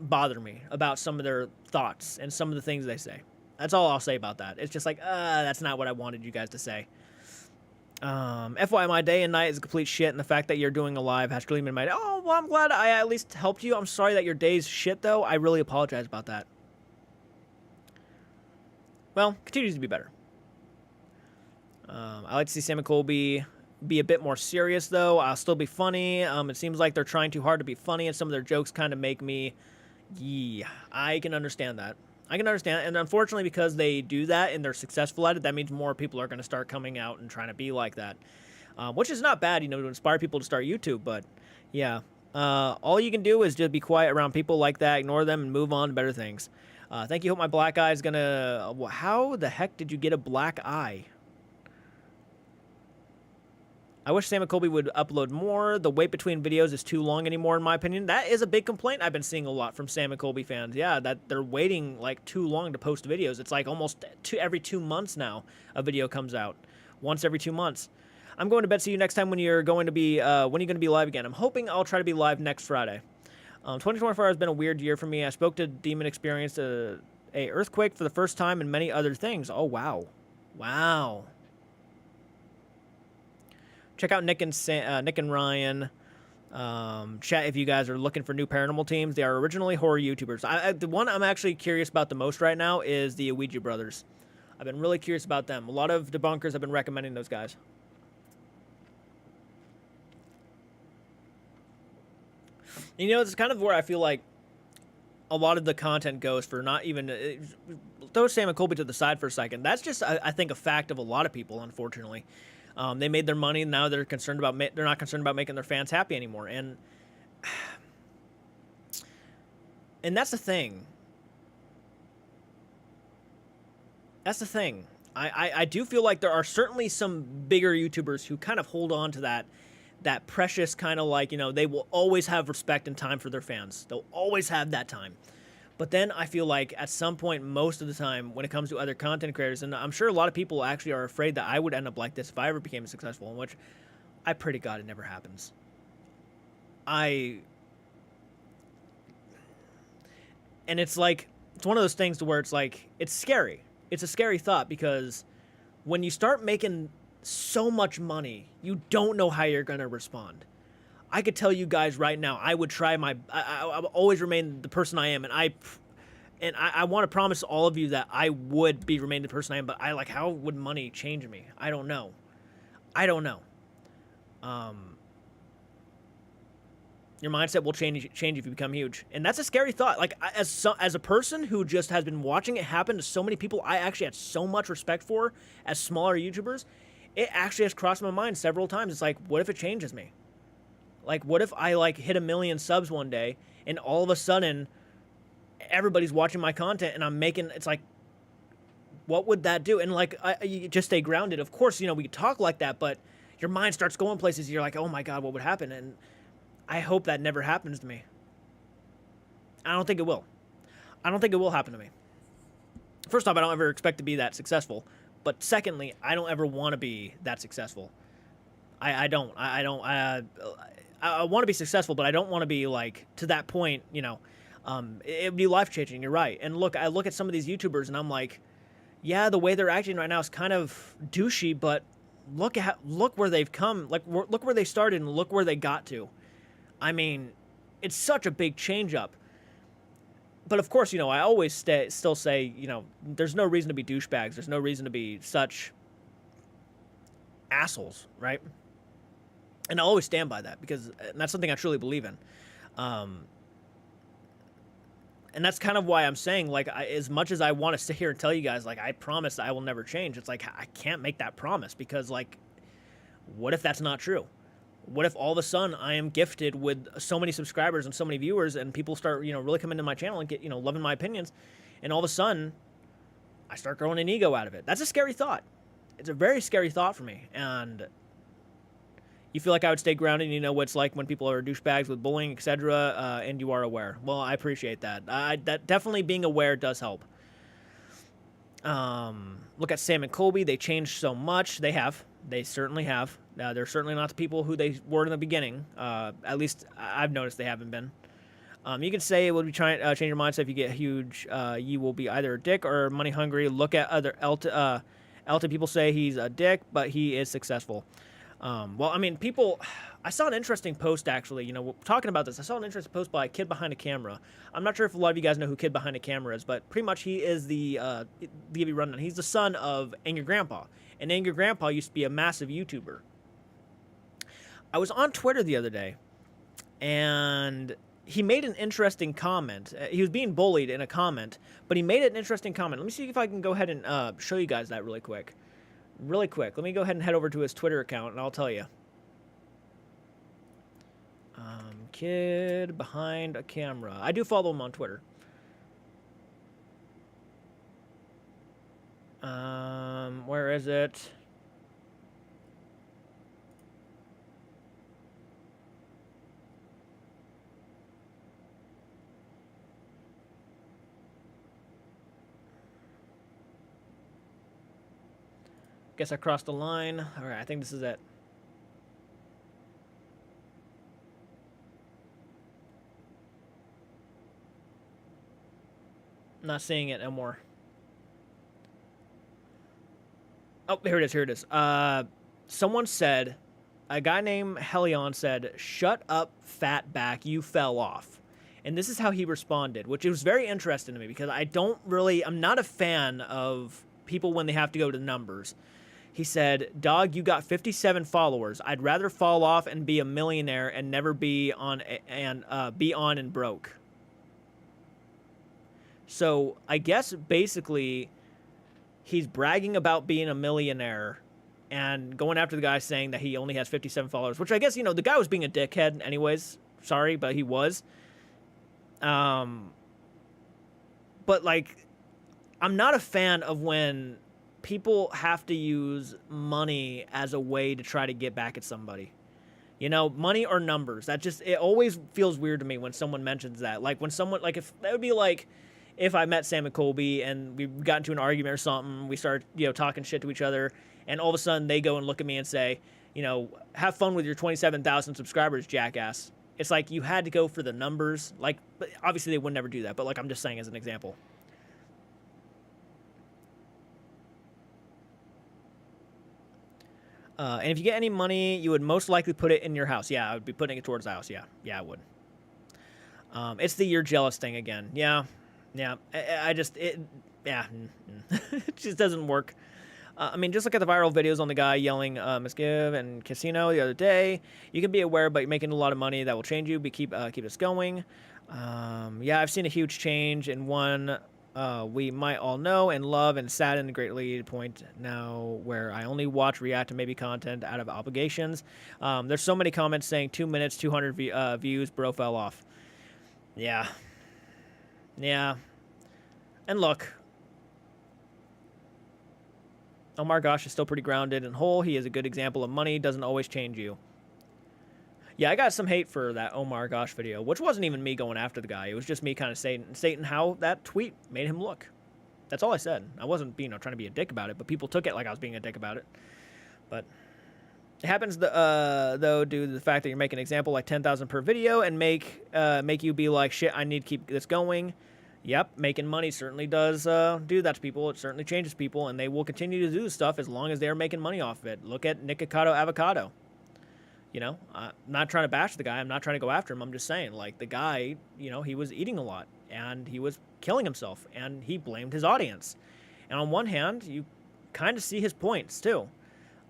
bother me about some of their thoughts and some of the things they say. That's all I'll say about that. It's just like, that's not what I wanted you guys to say. FYI, my day and night is complete shit, and the fact that you're doing a live has really made my day. Oh, well, I'm glad I at least helped you. I'm sorry that your day's shit, though. I really apologize about that. Well, continues to be better. I like to see Sam and Colby be a bit more serious, though. I'll still be funny. It seems like they're trying too hard to be funny, and some of their jokes kind of make me, yeah, I can understand that. I can understand, and unfortunately, because they do that and they're successful at it, that means more people are going to start coming out and trying to be like that, which is not bad, to inspire people to start YouTube. But yeah, all you can do is just be quiet around people like that, ignore them, and move on to better things. Thank you. Hope my black eye is gonna. How the heck did you get a black eye? I wish Sam and Colby would upload more. The wait between videos is too long anymore, in my opinion. That is a big complaint I've been seeing a lot from Sam and Colby fans. Yeah, that they're waiting like too long to post videos. It's like almost every 2 months now a video comes out. Once every 2 months. I'm going to bed. See you next time when you're going to be live again. I'm hoping I'll try to be live next Friday. 2024 has been a weird year for me. I spoke to Demon, experienced a earthquake for the first time, and many other things. Oh wow, wow. Check out Nick and Ryan. Chat if you guys are looking for new paranormal teams. They are originally horror YouTubers. The one I'm actually curious about the most right now is the Ouija brothers. I've been really curious about them. A lot of debunkers have been recommending those guys. It's kind of where I feel like a lot of the content goes for not even... throw Sam and Colby to the side for a second. That's just, I think, a fact of a lot of people, unfortunately. They made their money, and now they're concerned about they're not concerned about making their fans happy anymore, and that's the thing. That's the thing. I do feel like there are certainly some bigger YouTubers who kind of hold on to that precious kind of like, they will always have respect and time for their fans. They'll always have that time. But then I feel like at some point, most of the time, when it comes to other content creators, and I'm sure a lot of people actually are afraid that I would end up like this if I ever became successful, in which I pray to God it never happens. And it's like, it's one of those things to where it's like, it's scary. It's a scary thought, because when you start making so much money, you don't know how you're going to respond. I could tell you guys right now, I would try I will always remain the person I am, and I want to promise all of you that I would remain the person I am, but how would money change me? I don't know. Your mindset will change if you become huge, and that's a scary thought. Like, as a person who just has been watching it happen to so many people I actually had so much respect for as smaller YouTubers, it actually has crossed my mind several times. It's like, what if it changes me? Like, what if I, hit 1 million subs one day, and all of a sudden, everybody's watching my content, and I'm making, it's like, what would that do? And, you just stay grounded. Of course, we could talk like that, but your mind starts going places. You're like, oh, my God, what would happen? And I hope that never happens to me. I don't think it will. I don't think it will happen to me. First off, I don't ever expect to be that successful. But secondly, I don't ever want to be that successful. I don't. I want to be successful, but I don't want to be to that point. It would be life changing. You're right. And look, I look at some of these YouTubers, and I'm like, yeah, the way they're acting right now is kind of douchey, but look where they've come. Look where they started, and look where they got to. I mean, it's such a big change up. But of course, I always still say, there's no reason to be douchebags. There's no reason to be such assholes, right? And I'll always stand by that, because that's something I truly believe in. And that's kind of why I'm saying, as much as I want to sit here and tell you guys, I promise I will never change, it's like, I can't make that promise, because, what if that's not true? What if all of a sudden I am gifted with so many subscribers and so many viewers, and people start, really coming to my channel and get, loving my opinions, and all of a sudden I start growing an ego out of it? That's a scary thought. It's a very scary thought for me. And you feel like I would stay grounded, and what it's like when people are douchebags with bullying, etc., and you are aware. Well, I appreciate that. That definitely, being aware does help. Look at Sam and Colby. They changed so much. They have. They certainly have. They're certainly not the people who they were in the beginning. At least I've noticed they haven't been. You can say it will be trying change your mindset if you get huge. You will be either a dick or money hungry. Look at other Elton people say he's a dick, but he is successful. Well, I mean, people. I saw an interesting post actually. Talking about this, I saw an interesting post by Kid Behind a Camera. I'm not sure if a lot of you guys know who Kid Behind a Camera is, but pretty much he is to give you a rundown. He's the son of Angry Grandpa, and Angry Grandpa used to be a massive YouTuber. I was on Twitter the other day, and he made an interesting comment. He was being bullied in a comment, but he made an interesting comment. Let me see if I can go ahead and show you guys that really quick. Really quick. Let me go ahead and head over to his Twitter account, and I'll tell you. Kid Behind a Camera. I do follow him on Twitter. Where is it? Guess I crossed the line. All right, I think this is it. Not seeing it no more. Oh, here it is. Here it is. Someone said, a guy named Helion said, "Shut up, fat back. You fell off." And this is how he responded, which was very interesting to me because I'm not a fan of people when they have to go to numbers. He said, "Dog, you got 57 followers. I'd rather fall off and be a millionaire and never be on and broke." So I guess basically he's bragging about being a millionaire and going after the guy saying that he only has 57 followers, which I guess, the guy was being a dickhead anyways. Sorry, but he was. But like, I'm not a fan of when people have to use money as a way to try to get back at somebody. Money or numbers. It always feels weird to me when someone mentions that. Like when someone, like if that would be like, if I met Sam and Colby and we got into an argument or something, we start, talking shit to each other, and all of a sudden they go and look at me and say, have fun with your 27,000 subscribers, jackass. It's like you had to go for the numbers. Like, obviously they would never do that, but like I'm just saying as an example. And if you get any money, you would most likely put it in your house. Yeah, I would be putting it towards the house. Yeah, I would. It's the you're jealous thing again. Yeah. It just doesn't work. I mean, just look at the viral videos on the guy yelling "Misgive" and "Casino" the other day. You can be aware, but you're making a lot of money. That will change you. But keep this going. Yeah, I've seen a huge change in one we might all know and love, and saddened greatly to point now where I only watch, react to maybe content out of obligations. There's so many comments saying 2 minutes, 200 views, bro fell off. Yeah. And look, oh my gosh, is still pretty grounded and whole. He is a good example of money doesn't always change you. Yeah, I got some hate for that Omar Gosh video, which wasn't even me going after the guy. It was just me kind of stating how that tweet made him look. That's all I said. I wasn't, trying to be a dick about it, but people took it like I was being a dick about it. But it happens, though, due to the fact that you're making an example like 10,000 per video and make you be like, shit, I need to keep this going. Yep, making money certainly does do that to people. It certainly changes people, and they will continue to do this stuff as long as they're making money off of it. Look at Nikocado Avocado. I'm not trying to bash the guy. I'm not trying to go after him. I'm just saying, like, the guy, he was eating a lot, and he was killing himself, and he blamed his audience. And on one hand, you kind of see his points, too.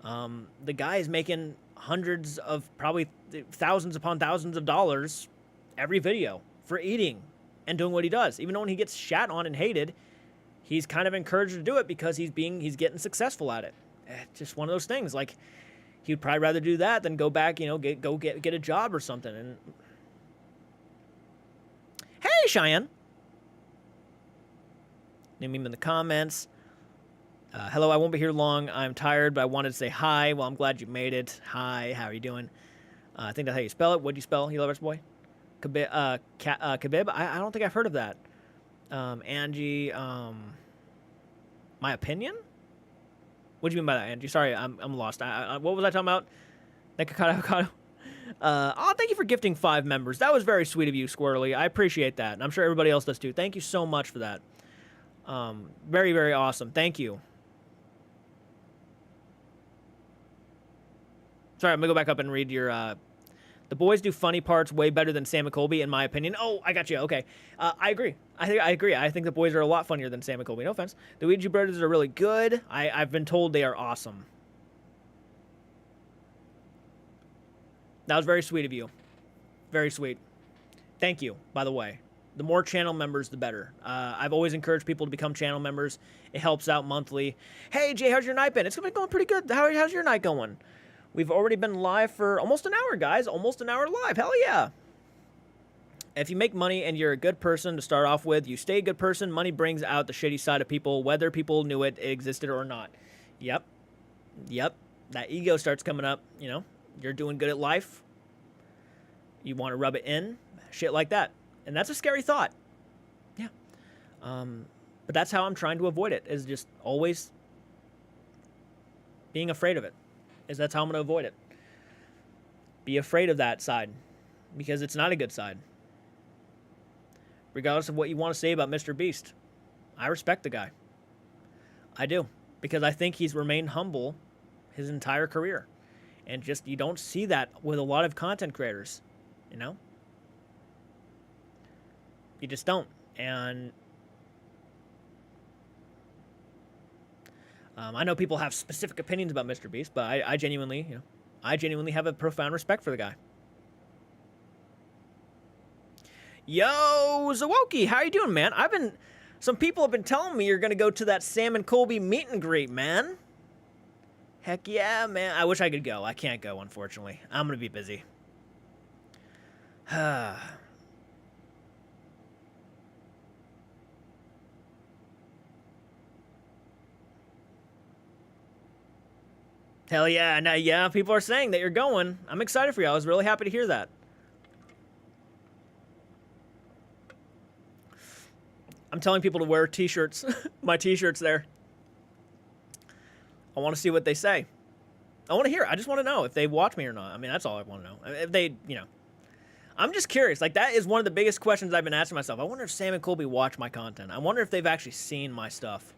The guy is making hundreds of, probably thousands upon thousands of dollars every video for eating and doing what he does. Even though when he gets shat on and hated, he's kind of encouraged to do it because he's getting successful at it. It's just one of those things. Like, he'd probably rather do that than go back, get a job or something. And hey, Cheyenne. Name him in the comments. Hello, I won't be here long. I'm tired, but I wanted to say hi. Well, I'm glad you made it. Hi, how are you doing? I think that's how you spell it. What do you spell, You Lover's Boy? Khabib? I don't think I've heard of that. Angie, my opinion? What do you mean by that, Angie? Sorry, I'm lost. What was I talking about? Avocado. Thank you for gifting 5 members. That was very sweet of you, Squirrely. I appreciate that. And I'm sure everybody else does too. Thank you so much for that. Very, very awesome. Thank you. Sorry, I'm gonna go back up and read your. The boys do funny parts way better than Sam and Colby, in my opinion. Oh, I got you. Okay, I agree. I agree. I think the boys are a lot funnier than Sam and Colby. No offense. The Ouija brothers are really good. I've been told they are awesome. That was very sweet of you. Very sweet. Thank you, by the way. The more channel members, the better. I've always encouraged people to become channel members. It helps out monthly. Hey, Jay, how's your night been? It's been going pretty good. How's your night going? We've already been live for almost an hour, guys. Almost an hour live. Hell yeah. If you make money and you're a good person to start off with, you stay a good person, money brings out the shitty side of people, whether people knew it existed or not. Yep. Yep. That ego starts coming up, you know. You're doing good at life. You want to rub it in. Shit like that. And that's a scary thought. Yeah. But that's how I'm trying to avoid it, is just always being afraid of it. Is that's how I'm going to avoid it. Be afraid of that side, because it's not a good side. Regardless of what you want to say about MrBeast, I respect the guy. I do, because I think he's remained humble his entire career. And just, you don't see that with a lot of content creators, you know? You just don't. And I know people have specific opinions about MrBeast, but I genuinely, you know, I genuinely have a profound respect for the guy. Yo, Zawoki, how you doing, man? Some people have been telling me you're gonna go to that Sam and Colby meet and greet, man. Heck yeah, man. I wish I could go. I can't go, unfortunately. I'm gonna be busy. Hell yeah. Now, yeah, people are saying that you're going. I'm excited for you. I was really happy to hear that. I'm telling people to wear t-shirts. My t-shirts there. I want to see what they say. I want to hear. I just want to know if they watch me or not. I mean, that's all I want to know. If they, you know. I'm just curious. Like, that is one of the biggest questions I've been asking myself. I wonder if Sam and Colby watch my content. I wonder if they've actually seen my stuff.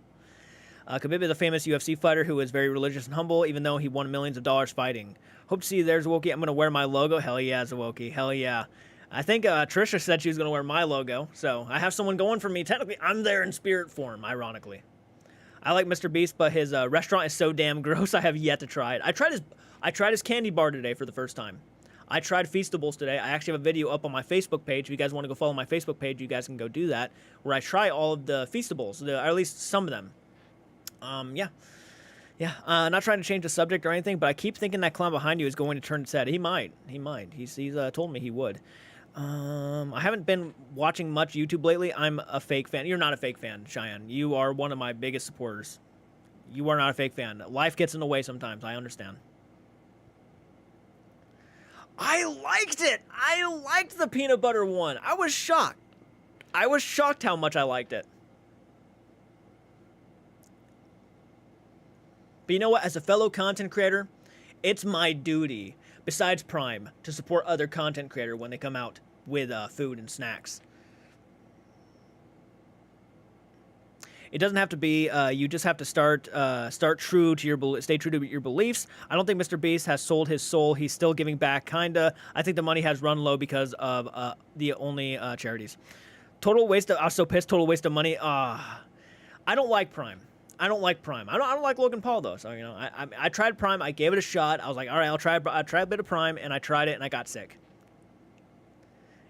Khabib is a famous UFC fighter who is very religious and humble, even though he won millions of dollars fighting. Hope to see you there, Zawoki. I'm going to wear my logo. Hell yeah, Zawoki. Hell yeah. I think Trisha said she was going to wear my logo, so I have someone going for me. Technically, I'm there in spirit form, ironically. I like MrBeast, but his restaurant is so damn gross. I have yet to try it. I tried his candy bar today for the first time. I tried Feastables today. I actually have a video up on my Facebook page. If you guys want to go follow my Facebook page, you guys can go do that, where I try all of the Feastables, or at least some of them. Yeah. Not trying to change the subject or anything, but I keep thinking that clown behind you is going to turn its head. He might. He's told me he would. I haven't been watching much YouTube lately. I'm a fake fan. You're not a fake fan, Cheyenne. You are one of my biggest supporters. You are not a fake fan. Life gets in the way sometimes. I understand. I liked it. I liked the peanut butter one. I was shocked. I was shocked how much I liked it. But you know what? As a fellow content creator, it's my duty, besides Prime, to support other content creators when they come out with food and snacks. It doesn't have to be. You just have to stay true to your beliefs. I don't think MrBeast has sold his soul. He's still giving back, kinda. I think the money has run low because of the only charities. Total waste of. I was so pissed. Total waste of money. I don't like Prime. I don't like Logan Paul though. So you know, I tried Prime. I gave it a shot. I was like, all right, I'll try a bit of Prime, and I tried it, and I got sick.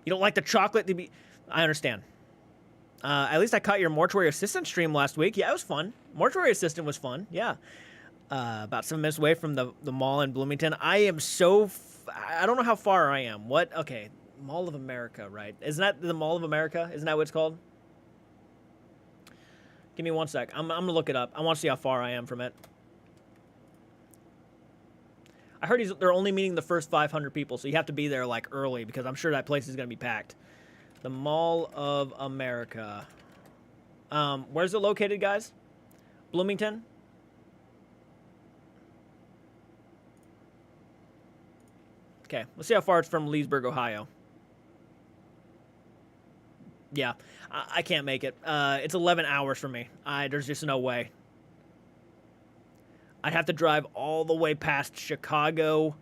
You don't like the chocolate to be? I understand. At least I caught your Mortuary Assistant stream last week. Yeah, it was fun. Mortuary Assistant was fun. Yeah. About 7 minutes away from the mall in Bloomington. I don't know how far I am. What? Okay. Mall of America, right? Isn't that the Mall of America? Isn't that what it's called? Give me 1 sec. I'm going to look it up. I want to see how far I am from it. I heard they're only meeting the first 500 people, so you have to be there, like, early, because I'm sure that place is going to be packed. The Mall of America. Where's it located, guys? Bloomington? Okay, let's see how far it's from Leesburg, Ohio. Yeah, I can't make it. It's 11 hours for me. There's just no way. I'd have to drive all the way past Chicago,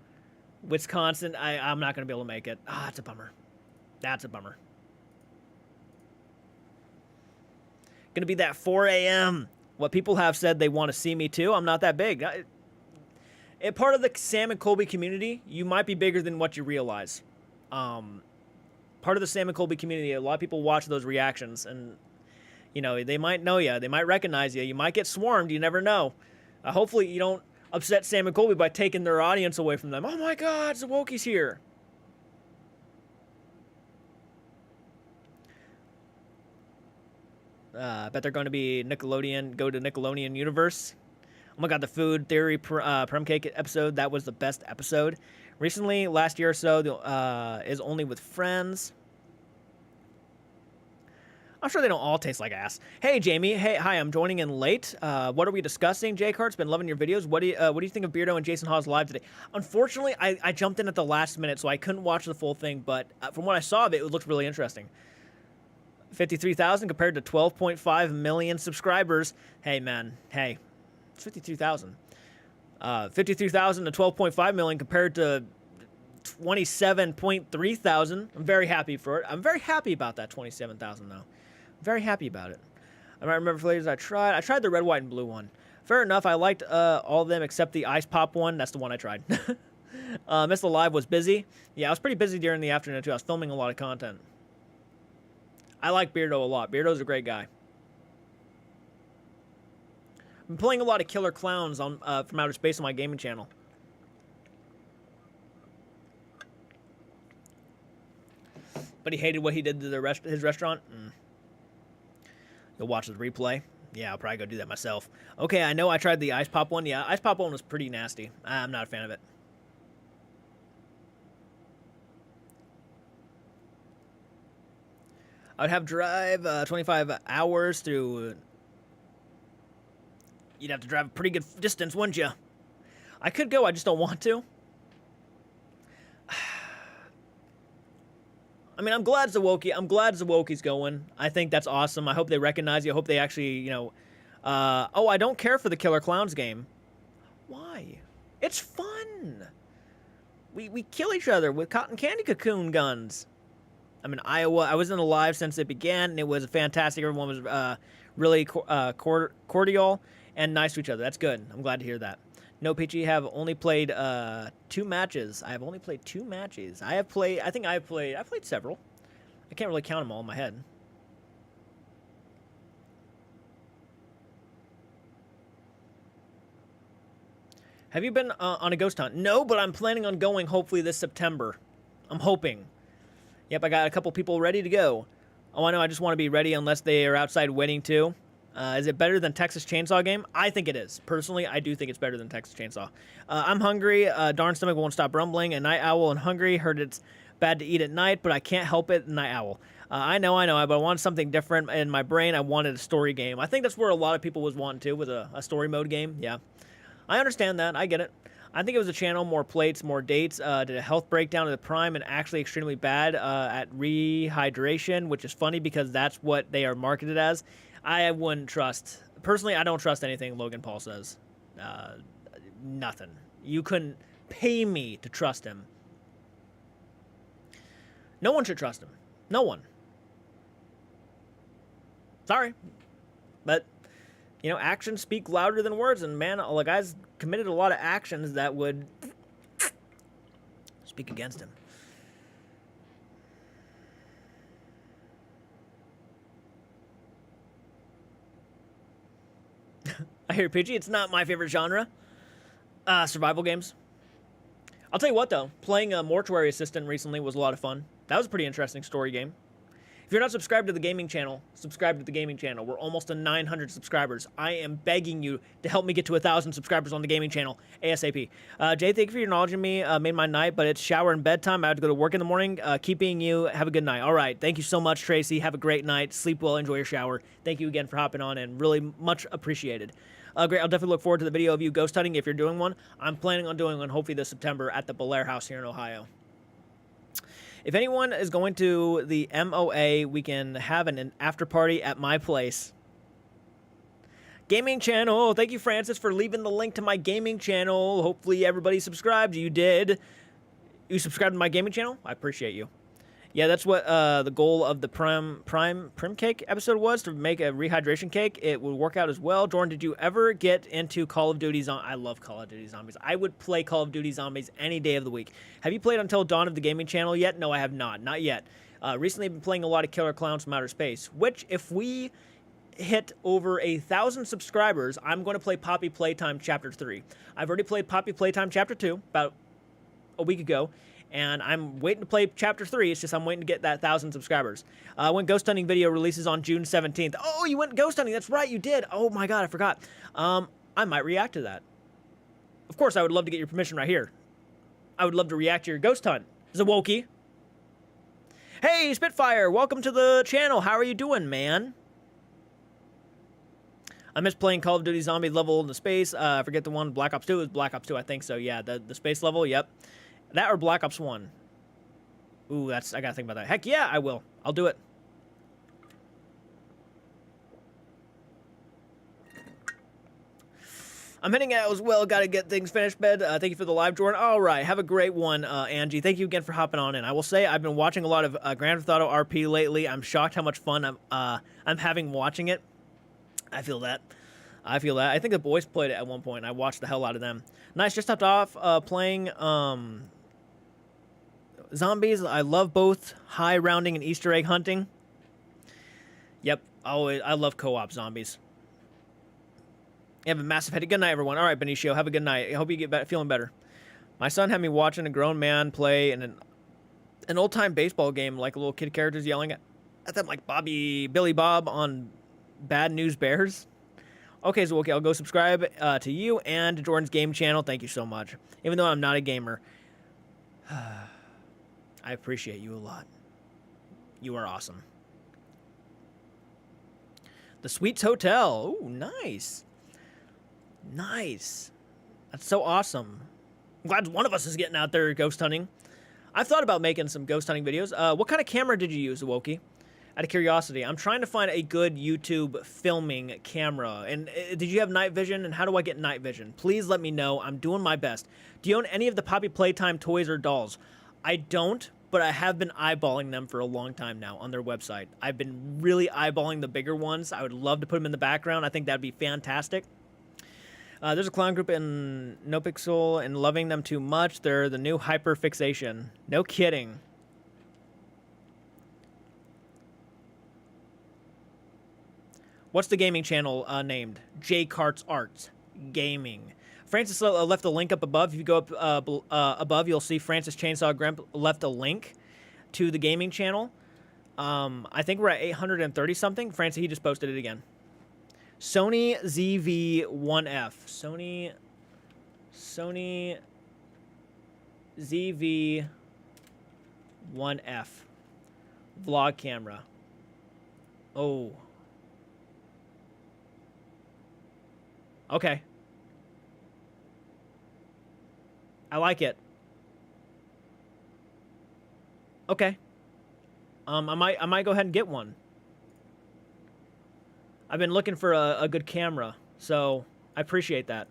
Wisconsin, I'm not going to be able to make it. Ah, it's a bummer. That's a bummer. Going to be that 4 a.m. What people have said they want to see me too. I'm not that big. Part of the Sam and Colby community, you might be bigger than what you realize. Part of the Sam and Colby community, a lot of people watch those reactions, and you know, they might know you, they might recognize you, you might get swarmed, you never know. Hopefully you don't upset Sam and Colby by taking their audience away from them. Oh my God, Zawokie's here. I bet they're going to be Nickelodeon, go to Nickelodeon universe. Oh my God, the food theory Prem Cake episode, that was the best episode. Recently, last year or so, is only with friends. I'm sure they don't all taste like ass. Hey, Jamie. Hey, hi. I'm joining in late. What are we discussing? J-Cart's been loving your videos. What do you think of Beardo and Jason Hawes live today? Unfortunately, I jumped in at the last minute, so I couldn't watch the full thing. But from what I saw of it, it looked really interesting. 53,000 compared to 12.5 million subscribers. Hey, man. Hey, it's 53,000. 53,000 to 12.5 million compared to 27.3 thousand. I'm very happy for it. I'm very happy about that 27,000 though. Very happy about it. I might remember flavors I tried. I tried the red, white, and blue one. Fair enough. I liked all of them except the ice pop one. That's the one I tried. Missed the live was busy. Yeah, I was pretty busy during the afternoon too. I was filming a lot of content. I like Beardo a lot. Beardo's a great guy. I've been playing a lot of Killer Clowns on from Outer Space on my gaming channel. But he hated what he did to his restaurant. You'll watch the replay. Yeah, I'll probably go do that myself. Okay, I know I tried the ice pop one. Yeah, ice pop one was pretty nasty. I'm not a fan of it. I would have drive 25 hours through. You'd have to drive a pretty good distance, wouldn't you? I could go, I just don't want to. I mean, I'm glad Zawokie's going. I think that's awesome. I hope they recognize you. I hope they actually, you know... oh, I don't care for the Killer Clowns game. Why? It's fun. We kill each other with cotton candy cocoon guns. I'm in Iowa. I was in the live since it began, and it was fantastic. Everyone was really cordial and nice to each other. That's good. I'm glad to hear that. No, Peachy, have only played 2 matches. I have only played 2 matches. I think I've played several. I can't really count them all in my head. Have you been on a ghost hunt? No, but I'm planning on going hopefully this September. I'm hoping. Yep, I got a couple people ready to go. Oh, I know, I just want to be ready unless they are outside waiting too. Is it better than Texas Chainsaw game? I think it is. Personally, I do think it's better than Texas Chainsaw. I'm hungry. Darn stomach won't stop rumbling. A night owl and hungry. Heard it's bad to eat at night, but I can't help it. Night owl. I know, but I want something different in my brain. I wanted a story game. I think that's where a lot of people was wanting to, with a story mode game. Yeah. I understand that. I get it. I think it was a channel, more plates, more dates, did a health breakdown of the prime, and actually extremely bad at rehydration, which is funny because that's what they are marketed as. I wouldn't trust. Personally, I don't trust anything Logan Paul says. Nothing. You couldn't pay me to trust him. No one should trust him. No one. Sorry. But, you know, actions speak louder than words, and man, the guy's committed a lot of actions that would speak against him. I hear Peachy. It's not my favorite genre. Survival games. I'll tell you what, though. Playing a mortuary assistant recently was a lot of fun. That was a pretty interesting story game. If you're not subscribed to the gaming channel, subscribe to the gaming channel. We're almost to 900 subscribers. I am begging you to help me get to 1,000 subscribers on the gaming channel ASAP. Jay, thank you for acknowledging me. Made my night, but it's shower and bedtime. I have to go to work in the morning. Keep being you. Have a good night. All right. Thank you so much, Tracy. Have a great night. Sleep well. Enjoy your shower. Thank you again for hopping on, and really much appreciated. Great. I'll definitely look forward to the video of you ghost hunting if you're doing one. I'm planning on doing one hopefully this September at the Belair House here in Ohio. If anyone is going to the MOA, we can have an after party at my place. Gaming channel. Thank you, Francis, for leaving the link to my gaming channel. Hopefully everybody subscribed. You did. You subscribe to my gaming channel? I appreciate you. Yeah, that's what the goal of the Prim Cake episode was, to make a rehydration cake. It would work out as well. Jordan, did you ever get into Call of Duty Zombies? I love Call of Duty Zombies. I would play Call of Duty Zombies any day of the week. Have you played Until Dawn of the Gaming Channel yet? No, I have not. Not yet. Recently, I've been playing a lot of Killer Clowns from Outer Space, which, if we hit over 1,000 subscribers, I'm going to play Poppy Playtime Chapter 3. I've already played Poppy Playtime Chapter 2 about a week ago, and I'm waiting to play Chapter 3. It's just I'm waiting to get that 1,000 subscribers. When Ghost Hunting video releases on June 17th. Oh, you went ghost hunting. That's right, you did. Oh my god, I forgot. I might react to that. Of course, I would love to get your permission right here. I would love to react to your ghost hunt. Zawoki. Hey, Spitfire, welcome to the channel. How are you doing, man? I miss playing Call of Duty Zombie level in the space. I forget the one. Black Ops 2. It was Black Ops 2, I think so. Yeah, the space level, yep. That or Black Ops 1. Ooh, I gotta think about that. Heck yeah, I will. I'll do it. I'm heading out as well. Gotta get things finished, bed. Thank you for the live, Jordan. All right, have a great one, Angie. Thank you again for hopping on in. I will say I've been watching a lot of Grand Theft Auto RP lately. I'm shocked how much fun I'm having watching it. I feel that. I think the boys played it at one point. I watched the hell out of them. Nice. Just stopped off playing zombies. I love both high rounding and Easter egg hunting. Yep. I love co-op zombies. You have a massive headache. Good night, everyone. All right, Benicio. Have a good night. I hope you get feeling better. My son had me watching a grown man play in an old-time baseball game, like little kid characters yelling at them like Billy Bob on Bad News Bears. Okay, so okay, I'll go subscribe to you and to Jordan's game channel. Thank you so much. Even though I'm not a gamer, I appreciate you a lot. You are awesome. The Sweets Hotel. Ooh, nice. Nice. That's so awesome. I'm glad one of us is getting out there ghost hunting. I've thought about making some ghost hunting videos. What kind of camera did you use, Awoki? Out of curiosity, I'm trying to find a good YouTube filming camera. And did you have night vision? And how do I get night vision? Please let me know. I'm doing my best. Do you own any of the Poppy Playtime toys or dolls? I don't, but I have been eyeballing them for a long time now on their website. I've been really eyeballing the bigger ones. I would love to put them in the background. I think that'd be fantastic. There's a clown group in NoPixel and loving them too much. They're the new hyperfixation. No kidding. What's the gaming channel named? CARTS Arts Gaming. Francis left a link up above. If you go up above, you'll see Francis Chainsaw Grimp left a link to the gaming channel. I think we're at 830 something. Francis, he just posted it again. Sony ZV-1F. Sony ZV-1F. Vlog camera. Oh. Okay. I like it. Okay. I might go ahead and get one. I've been looking for a good camera, so I appreciate that.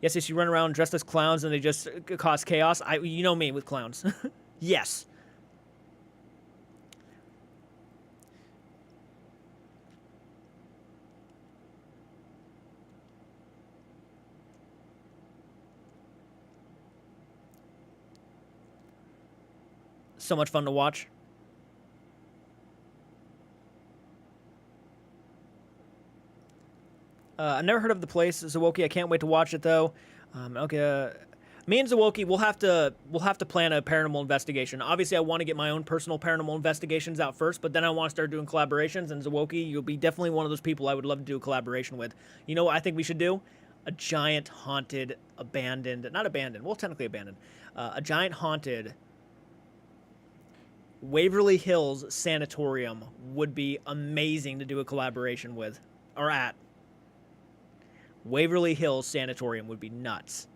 Yes, you run around dressed as clowns and they just cause chaos. You know me with clowns. Yes. So much fun to watch. I've never heard of the place, Zawoki. I can't wait to watch it though. Okay, me and Zawoki, we'll have to plan a paranormal investigation. Obviously, I want to get my own personal paranormal investigations out first, but then I want to start doing collaborations. And Zawoki, you'll be definitely one of those people I would love to do a collaboration with. You know what I think we should do? A giant haunted, not abandoned, well, technically abandoned, a giant haunted Waverly Hills Sanatorium would be amazing to do a collaboration with, or at. Waverly Hills Sanatorium would be nuts.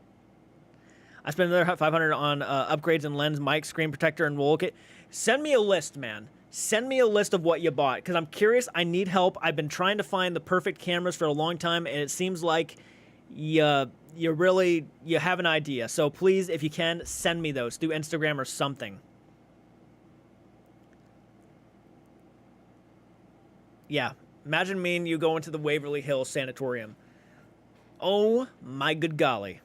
I spent another 500 on upgrades and lens, mic, screen protector, and roll kit. Send me a list, man. Send me a list of what you bought, because I'm curious. I need help. I've been trying to find the perfect cameras for a long time, and it seems like you you have an idea. So please, if you can, send me those through Instagram or something. Yeah, imagine me and you going to the Waverly Hills Sanatorium. Oh my good golly.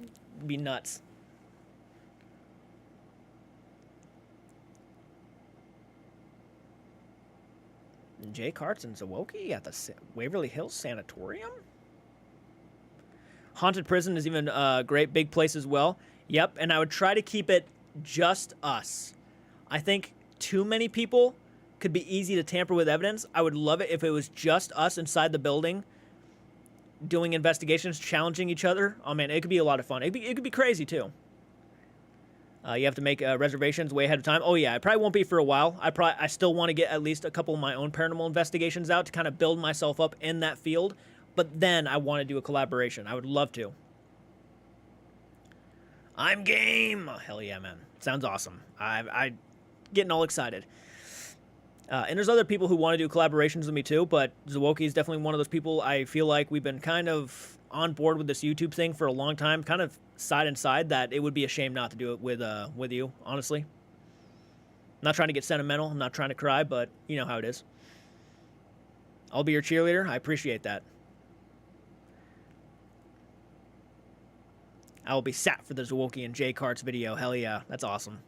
It'd be nuts. Jay Carts and Zawoki at the Waverly Hills Sanatorium? Haunted Prison is even a great big place as well. Yep, and I would try to keep it just us. I think too many people could be easy to tamper with evidence. I would love it if it was just us inside the building doing investigations, challenging each other. Oh man, it could be a lot of fun. It could be crazy too. You have to make reservations way ahead of time. Oh yeah, it probably won't be for a while. I still want to get at least a couple of my own paranormal investigations out to kind of build myself up in that field. But then I want to do a collaboration. I would love to. I'm game. Oh, hell yeah, man. Sounds awesome. I getting all excited. And there's other people who want to do collaborations with me too, but Zawoki is definitely one of those people. I feel like we've been kind of on board with this YouTube thing for a long time, kind of side and side, that it would be a shame not to do it with you, honestly. I'm not trying to get sentimental. I'm not trying to cry, but you know how it is. I'll be your cheerleader. I appreciate that. I will be sat for the Zawoki and J Carts video. Hell yeah, that's awesome.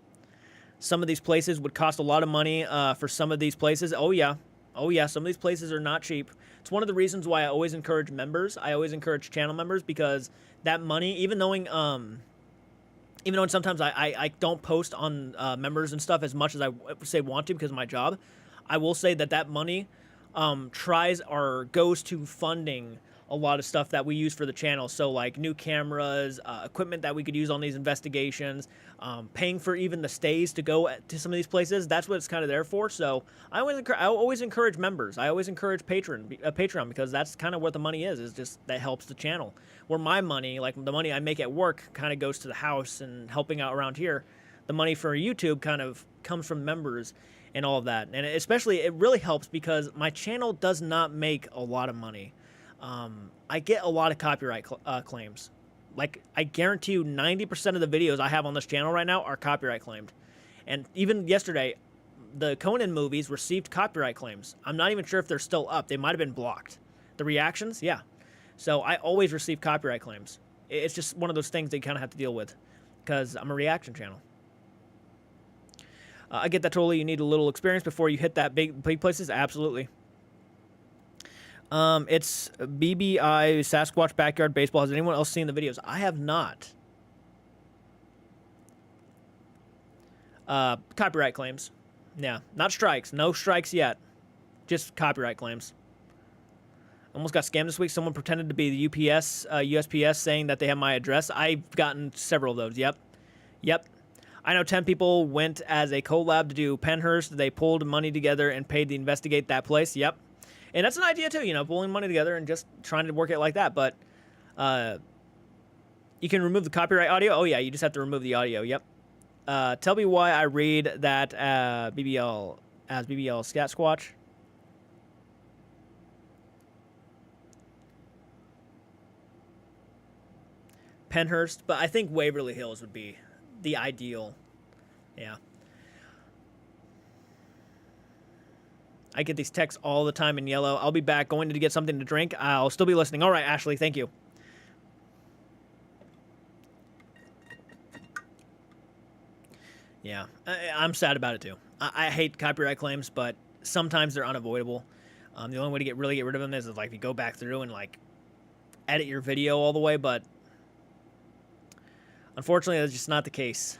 Some of these places would cost a lot of money for some of these places. Oh yeah, some of these places are not cheap. It's one of the reasons why I always encourage members. I always encourage channel members, because that money, even though sometimes I don't post on members and stuff as much as I say want to because of my job, I will say that money tries or goes to funding a lot of stuff that we use for the channel. So like new cameras, equipment that we could use on these investigations, paying for even the stays to go to some of these places. That's what it's kind of there for. So I always encourage members. I always encourage Patreon, because that's kind of what the money is just that helps the channel. Where my money, like the money I make at work, kind of goes to the house and helping out around here. The money for YouTube kind of comes from members and all of that. And especially it really helps because my channel does not make a lot of money. I get a lot of copyright claims. Like, I guarantee you 90% of the videos I have on this channel right now are copyright claimed. And even yesterday, the Conan movies received copyright claims. I'm not even sure if they're still up. They might have been blocked. The reactions, yeah. So I always receive copyright claims. It's just one of those things that you kind of have to deal with, because I'm a reaction channel. I get that totally. You need a little experience before you hit that big places. Absolutely. It's BBI Sasquatch Backyard Baseball. Has anyone else seen the videos? I have not. Copyright claims. Yeah, not strikes. No strikes yet. Just copyright claims. Almost got scammed this week. Someone pretended to be the USPS saying that they have my address. I've gotten several of those. Yep. I know 10 people went as a collab to do Penhurst. They pulled money together and paid to investigate that place. Yep. And that's an idea too, pulling money together and just trying to work it like that. But you can remove the copyright audio. Oh yeah, you just have to remove the audio. Yep. Tell me why I read that BBL as BBL Scat Squatch. Penhurst, but I think Waverly Hills would be the ideal. Yeah. I get these texts all the time in yellow. I'll be back, going to get something to drink. I'll still be listening. All right, Ashley, thank you. Yeah, I'm sad about it too. I hate copyright claims, but sometimes they're unavoidable. The only way to really get rid of them is like if you go back through and like edit your video all the way, but unfortunately that's just not the case.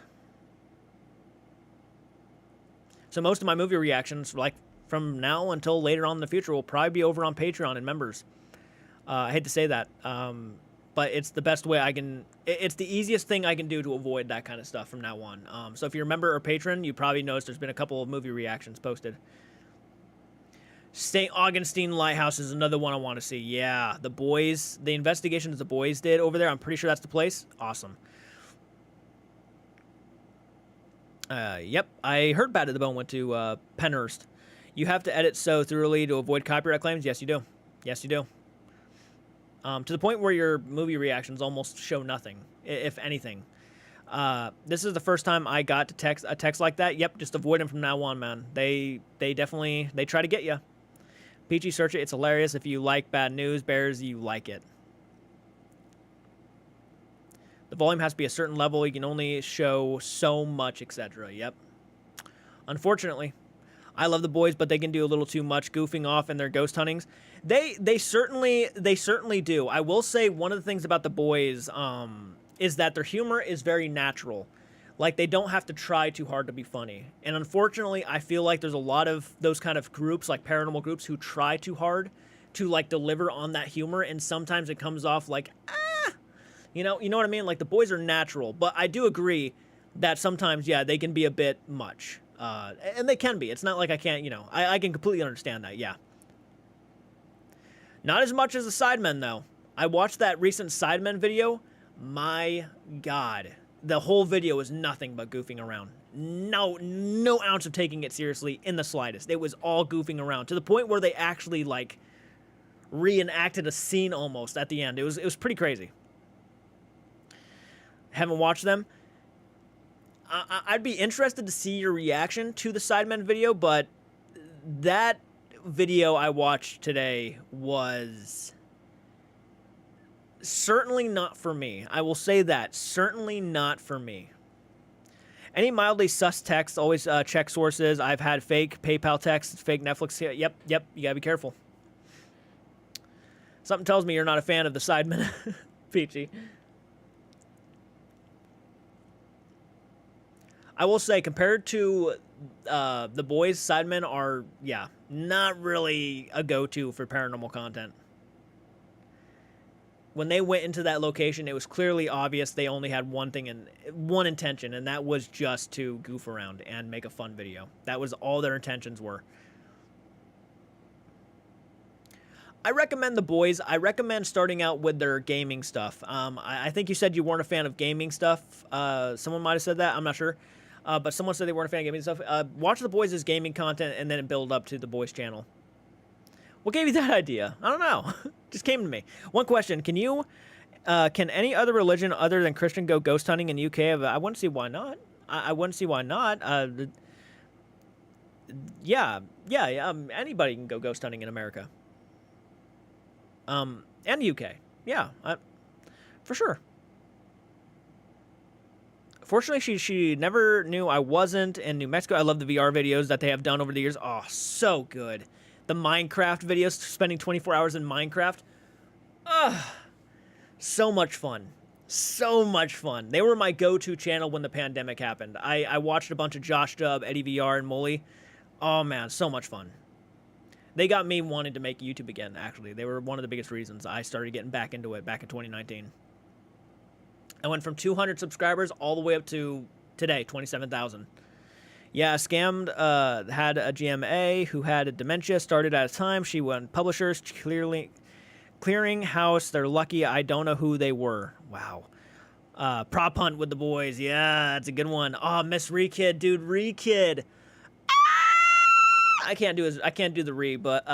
So most of my movie reactions, like from now until later on in the future, will probably be over on Patreon and members. I hate to say that, but it's the best way I can. It's the easiest thing I can do to avoid that kind of stuff from now on. So if you're a member or patron, you probably noticed there's been a couple of movie reactions posted. St. Augustine Lighthouse is another one I want to see. Yeah, the boys, the investigations the boys did over there, I'm pretty sure that's the place. Awesome. Yep, I heard Bad to the Bone went to Penhurst. You have to edit so thoroughly to avoid copyright claims? Yes, you do. Yes, you do. To the point where your movie reactions almost show nothing, if anything. This is the first time I got to a text like that. Yep, just avoid them from now on, man. They definitely try to get you. Peachy, search it. It's hilarious. If you like bad news bears, you like it. The volume has to be a certain level. You can only show so much, etc. Yep. Unfortunately, I love the boys, but they can do a little too much goofing off in their ghost huntings. They certainly do. I will say one of the things about the boys is that their humor is very natural. Like, they don't have to try too hard to be funny. And unfortunately, I feel like there's a lot of those kind of groups, like paranormal groups, who try too hard to, like, deliver on that humor, and sometimes it comes off like, you know what I mean? Like, the boys are natural, but I do agree that sometimes, yeah, they can be a bit much. And they can be. It's not like I can't, I can completely understand that, yeah. Not as much as the Sidemen, though. I watched that recent Sidemen video. My God. The whole video was nothing but goofing around. No ounce of taking it seriously in the slightest. It was all goofing around to the point where they actually, like, reenacted a scene almost at the end. It was pretty crazy. Haven't watched them. I'd be interested to see your reaction to the Sidemen video, but that video I watched today was certainly not for me. I will say that. Certainly not for me. Any mildly sus text, always check sources. I've had fake PayPal texts, fake Netflix. Yep, you gotta be careful. Something tells me you're not a fan of the Sidemen, Peachy. I will say, compared to the boys, Sidemen are, yeah, not really a go-to for paranormal content. When they went into that location, it was clearly obvious they only had one intention, and that was just to goof around and make a fun video. That was all their intentions were. I recommend the boys. I recommend starting out with their gaming stuff. I think you said you weren't a fan of gaming stuff. Someone might have said that. I'm not sure. But someone said they weren't a fan of gaming stuff. Watch the boys' gaming content and then build up to the boys' channel. What gave you that idea? I don't know. Just came to me. One question. Can any other religion other than Christian go ghost hunting in the UK? I wouldn't see why not. I wouldn't see why not. Yeah. Anybody can go ghost hunting in America. And the UK. Yeah, for sure. Fortunately, she never knew I wasn't in New Mexico. I love the VR videos that they have done over the years. Oh, so good. The Minecraft videos, spending 24 hours in Minecraft. So much fun. So much fun. They were my go-to channel when the pandemic happened. I watched a bunch of Josh Dub, Eddie VR, and Molly. Oh, man, so much fun. They got me wanting to make YouTube again, actually. They were one of the biggest reasons I started getting back into it back in 2019. I went from 200 subscribers all the way up to today, 27,000. Yeah, scammed, had a GMA who had a dementia, started at a time. She went publishers, clearing house. They're lucky. I don't know who they were. Wow. Prop hunt with the boys. Yeah, that's a good one. Oh, Miss Rekid, dude, Rekid. I can't do the Re, but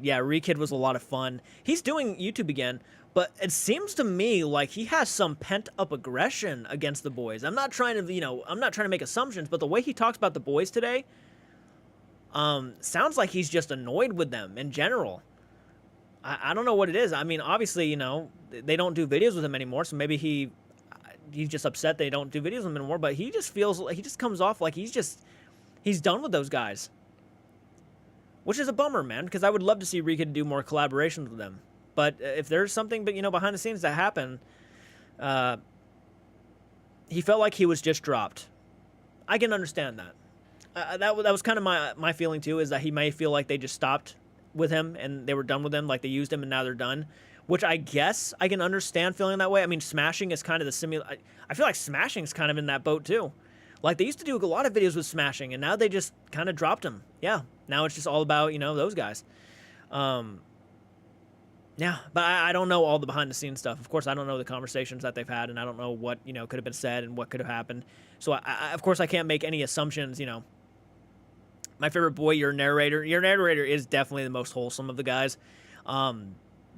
yeah, Rekid was a lot of fun. He's doing YouTube again. But it seems to me like he has some pent-up aggression against the boys. I'm not trying to make assumptions, but the way he talks about the boys today, sounds like he's just annoyed with them in general. I don't know what it is. I mean, obviously, they don't do videos with him anymore, so maybe he's just upset they don't do videos with him anymore, but he just comes off like he's done with those guys. Which is a bummer, man, because I would love to see Rekid do more collaborations with them. But if there's something, behind the scenes that happened, he felt like he was just dropped. I can understand that. That was kind of my feeling too, is that he may feel like they just stopped with him and they were done with him, like they used him and now they're done. Which I guess I can understand feeling that way. I mean, Smashing is kind of the I feel like Smashing's kind of in that boat too. Like they used to do a lot of videos with Smashing, and now they just kind of dropped him. Yeah, now it's just all about those guys. Yeah, but I don't know all the behind-the-scenes stuff. Of course, I don't know the conversations that they've had, and I don't know what, could have been said and what could have happened. So, of course, I can't make any assumptions, My favorite boy, your narrator is definitely the most wholesome of the guys.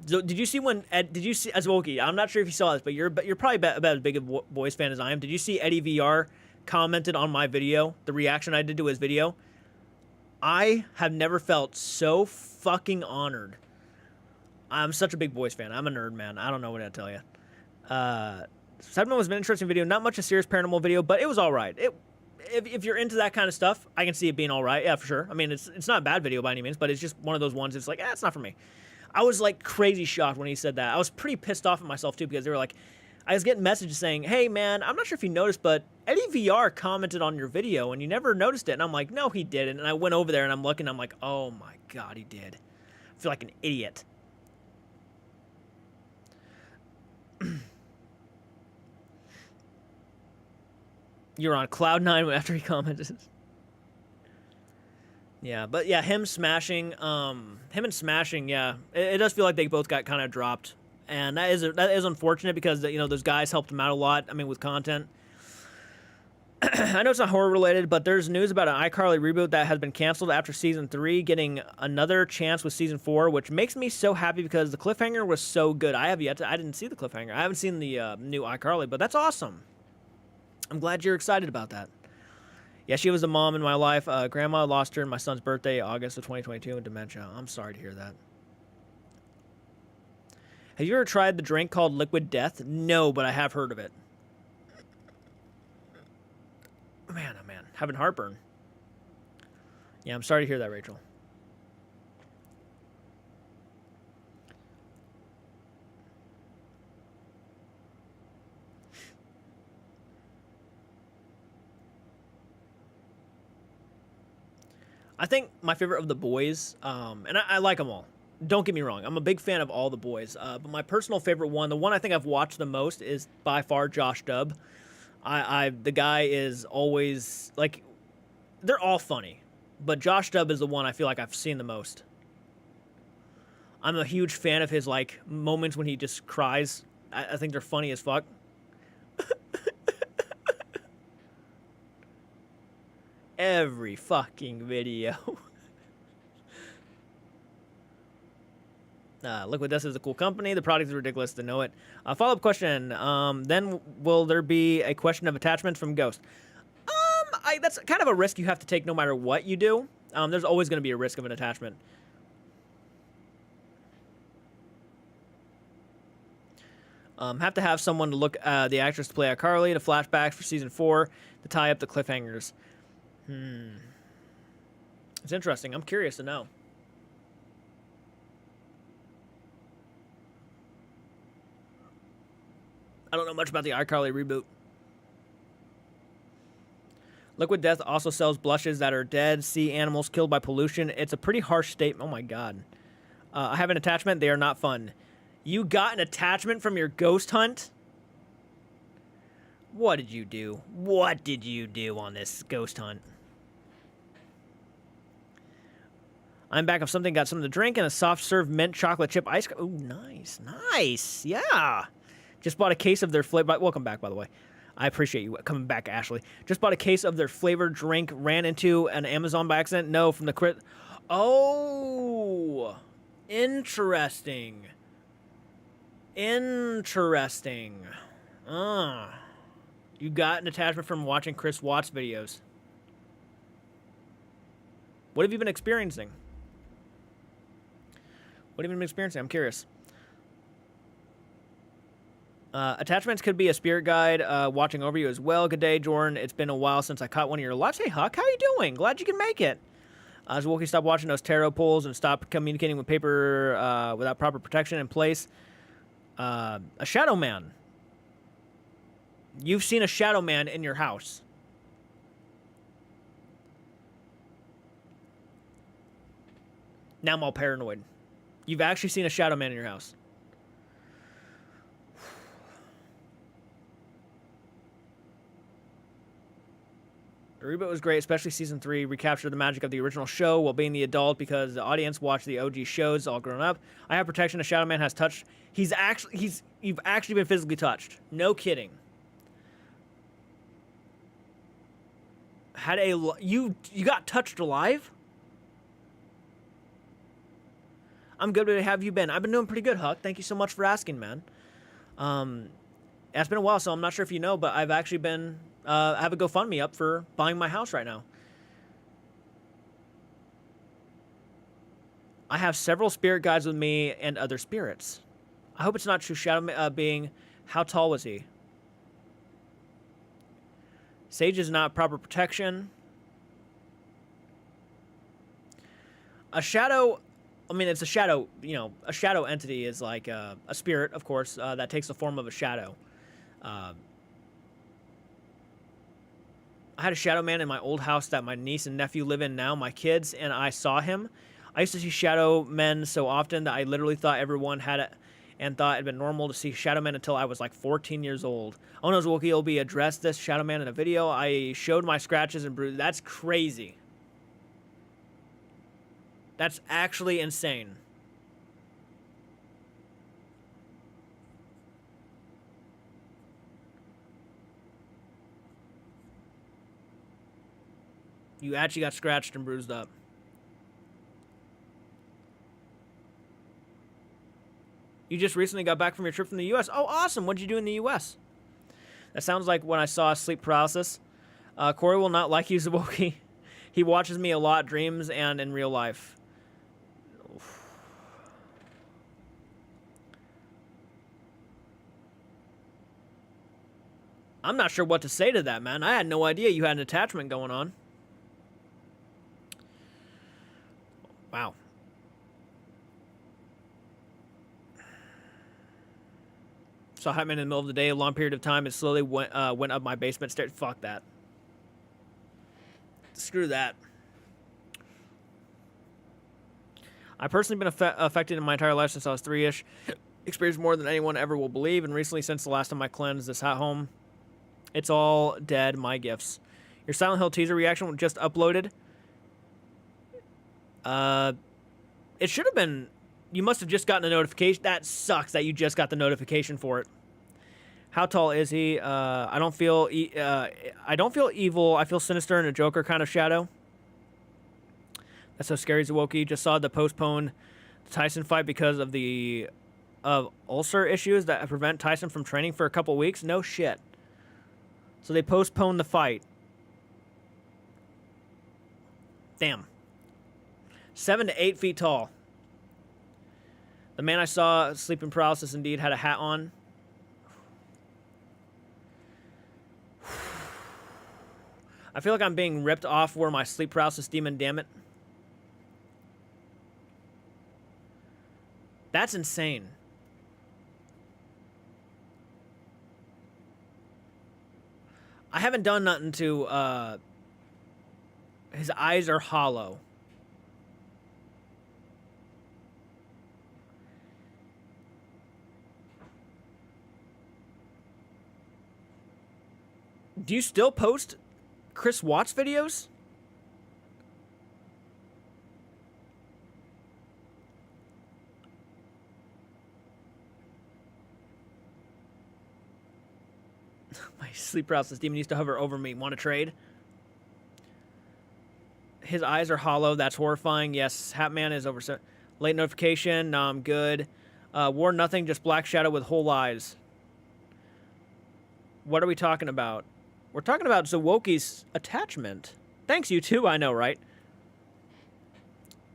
So did you see when Ed? Did you see as Wookie? I'm not sure if you saw this, but you're probably about as big a boys fan as I am. Did you see Eddie VR commented on my video, the reaction I did to his video? I have never felt so fucking honored. I'm such a big boys fan. I'm a nerd, man. I don't know what to tell you. Segment was an interesting video. Not much a serious paranormal video, but it was all right. If you're into that kind of stuff, I can see it being all right. Yeah, for sure. I mean, it's not a bad video by any means, but it's just one of those ones. It's like, it's not for me. I was like crazy shocked when he said that. I was pretty pissed off at myself too because they were like, I was getting messages saying, "Hey man, I'm not sure if you noticed, but Eddie VR commented on your video and you never noticed it." And I'm like, "No, he didn't." And I went over there and I'm looking. I'm like, "Oh my god, he did." I feel like an idiot. You're on cloud nine after he commented. Yeah, but yeah, him and Smashing, yeah, it does feel like they both got kind of dropped, and that is unfortunate because those guys helped him out a lot. I mean, with content. I know it's not horror related, but there's news about an iCarly reboot that has been canceled after season 3, getting another chance with season 4, which makes me so happy because the cliffhanger was so good. I didn't see the cliffhanger. I haven't seen the new iCarly, but that's awesome. I'm glad you're excited about that. Yeah, she was a mom in my life. Grandma lost her on my son's birthday, August of 2022, in dementia. I'm sorry to hear that. Have you ever tried the drink called Liquid Death? No, but I have heard of it. Man, oh man, having heartburn. Yeah, I'm sorry to hear that, Rachel. I think my favorite of the boys, and I like them all. Don't get me wrong. I'm a big fan of all the boys. But my personal favorite one, the one I think I've watched the most, is by far Josh Dubb. The guy is always, like, they're all funny. But Josh Dubb is the one I feel like I've seen the most. I'm a huge fan of his, like, moments when he just cries. I think they're funny as fuck. Every fucking video. Liquid Death is a cool company. The product is ridiculous to know it. Follow-up question. Then will there be a question of attachment from Ghost? That's kind of a risk you have to take no matter what you do. There's always going to be a risk of an attachment. Have to have someone to look the actress to play iCarly, the flashbacks for season 4, to tie up the cliffhangers. It's interesting. I'm curious to know. I don't know much about the iCarly reboot. Liquid Death also sells blushes that are dead sea animals killed by pollution. It's a pretty harsh statement. Oh my god. I have an attachment. They are not fun. You got an attachment from your ghost hunt? What did you do? What did you do on this ghost hunt? I'm back of something, got something to drink, and a soft serve mint chocolate chip ice cream. Ooh, nice. Nice. Yeah. Just bought a case of their flavor. Welcome back, by the way. I appreciate you coming back, Ashley. Just bought a case of their flavored drink, ran into an Amazon by accident. No, from the crit. Oh. Interesting. Interesting. You got an attachment from watching Chris Watts videos. What have you been experiencing? What have you been experiencing? I'm curious. Attachments could be a spirit guide watching over you as well. Good day, Jordan. It's been a while since I caught one of your lives. Hey, Huck, how you doing? Glad you can make it. Zwolky, stop watching those tarot pulls and stop communicating with paper without proper protection in place. A shadow man. You've seen a shadow man in your house. Now I'm all paranoid. You've actually seen a shadow man in your house. The reboot was great, especially season 3. Recaptured the magic of the original show while being the adult because the audience watched the OG shows all grown up. I have protection. A shadow man has touched. You've actually been physically touched. No kidding. You got touched alive? I'm good. How have you been? I've been doing pretty good, Huck. Thank you so much for asking, man. It's been a while, so I'm not sure if you know, but I've actually been I have a GoFundMe up for buying my house right now. I have several spirit guides with me and other spirits. I hope it's not true. Shadow being, how tall was he? Sage is not proper protection. A shadow, I mean, it's a shadow, you know, a shadow entity is like a spirit, of course, that takes the form of a shadow. I had a shadow man in my old house that my niece and nephew live in now. My kids and I saw him. I used to see shadow men so often that I literally thought everyone had it and thought it'd been normal to see shadow men until I was like 14 years old. Oh no, Wookie will be addressed this shadow man in a video. I showed my scratches and bruises. That's crazy. That's actually insane. You actually got scratched and bruised up. You just recently got back from your trip from the U.S. Oh, awesome. What'd you do in the U.S.? That sounds like when I saw sleep paralysis. Corey will not like you, Zawoki. He watches me a lot, dreams and in real life. I'm not sure what to say to that, man. I had no idea you had an attachment going on. Wow. Saw Hype Man in the middle of the day, a long period of time, and slowly went up my basement stairs. Fuck that. Screw that. I've personally been affected in my entire life since I was 3-ish. Experienced more than anyone ever will believe, and recently, since the last time I cleansed this at home, it's all dead, my gifts. Your Silent Hill teaser reaction just uploaded. It should have been... You must have just gotten a notification. That sucks that you just got the notification for it. How tall is he? I don't feel evil. I feel sinister and a Joker kind of shadow. That's so scary, Zawoki. Just saw the postpone Tyson fight because of the ulcer issues that prevent Tyson from training for a couple weeks. No shit. So they postponed the fight. Damn. 7 to 8 feet tall. The man I saw sleeping paralysis indeed had a hat on. I feel like I'm being ripped off where my sleep paralysis demon, damn it. That's insane. I haven't done nothing to, his eyes are hollow. Do you still post Chris Watts videos? My sleep paralysis demon used to hover over me. Want to trade? His eyes are hollow. That's horrifying. Yes, Hatman is over. Late notification. No, I'm good. Wore nothing, just black shadow with whole eyes. What are we talking about? We're talking about Zawoki's attachment. Thanks, you too, I know, right?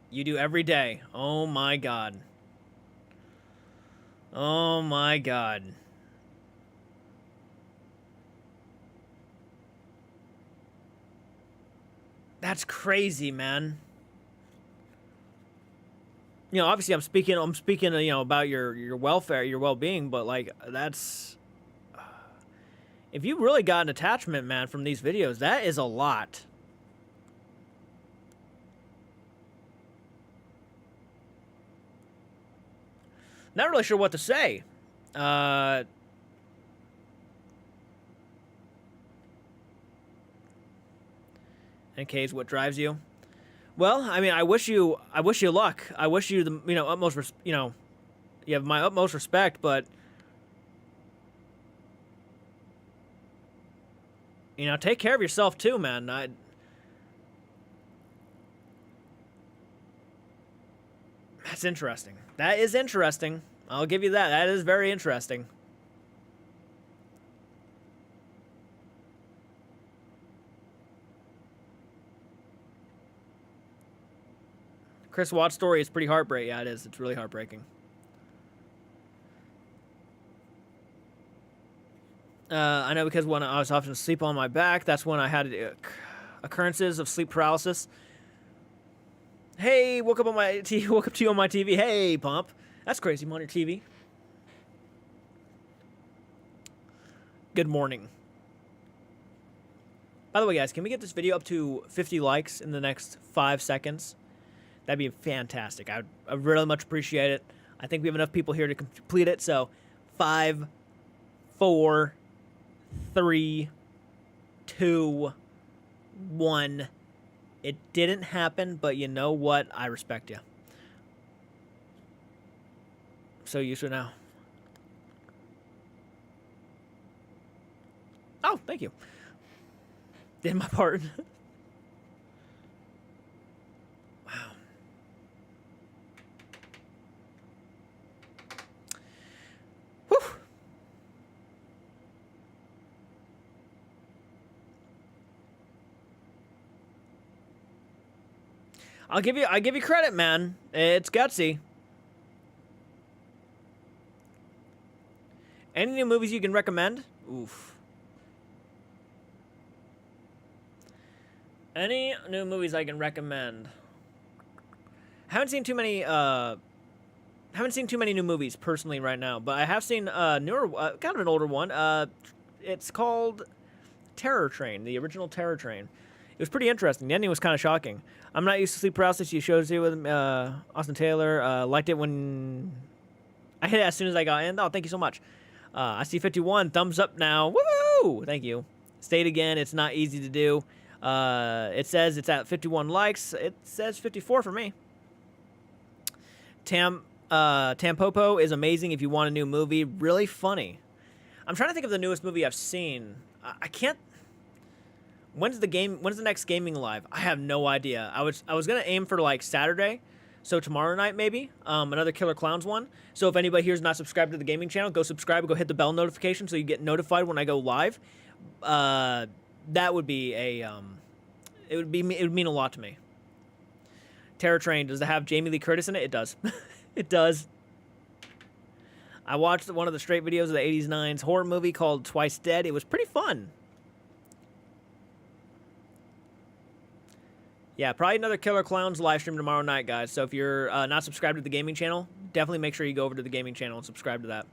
You do every day. Oh my god. Oh my god. That's crazy, man. You know, obviously I'm speaking, you know, about your welfare, your well-being, but like that's if you really got an attachment, man, from these videos, that is a lot. Not really sure what to say. NK is what drives you. Well, I mean, I wish you luck. I wish you the, you know, utmost, you know, you have my utmost respect, but you know, take care of yourself too, man. That's That's interesting. That is interesting. I'll give you that. That is very interesting. Chris Watt's story is pretty heartbreaking. Yeah, it is. It's really heartbreaking. I know because when I was often asleep on my back, that's when I had occurrences of sleep paralysis. Hey, woke up on my woke up to you on my TV. Hey, Pump. That's crazy. I'm on your TV. Good morning. By the way, guys, can we get this video up to 50 likes in the next 5 seconds? That'd be fantastic. I really much appreciate it. I think we have enough people here to complete it. So, 5, 4, 3, 2, 1. It didn't happen, but you know what? I respect you. So you should know. Oh, thank you. Did my part. Wow. Whew. I give you credit, man. It's gutsy. Any new movies you can recommend? Oof. Any new movies I can recommend? Haven't seen too many new movies personally right now, but I have seen newer, kind of an older one. It's called Terror Train, the original Terror Train. It was pretty interesting. The ending was kind of shocking. I'm not used to sleep paralysis. You showed it with Austin Taylor. Liked it when I hit it as soon as I got in. Oh, thank you so much. I see 51 thumbs up now. Woo! Thank you. State again. It's not easy to do. It says it's at 51 likes. It says 54 for me. Tampopo is amazing if you want a new movie. Really funny. I'm trying to think of the newest movie I've seen. I can't. When's the next gaming live? I have no idea. I was gonna aim for like Saturday, so tomorrow night maybe. Another Killer Clowns one. So if anybody here is not subscribed to the gaming channel, go subscribe. Go hit the bell notification so you get notified when I go live. That would be a it would mean a lot to me. Terror Train, does it have Jamie Lee Curtis in it? It does. It does. I watched one of the straight videos of the 80s 9s horror movie called Twice Dead. It was pretty fun. Yeah, probably another Killer Clowns live stream tomorrow night, guys. So if you're not subscribed to the gaming channel, definitely make sure you go over to the gaming channel and subscribe to that.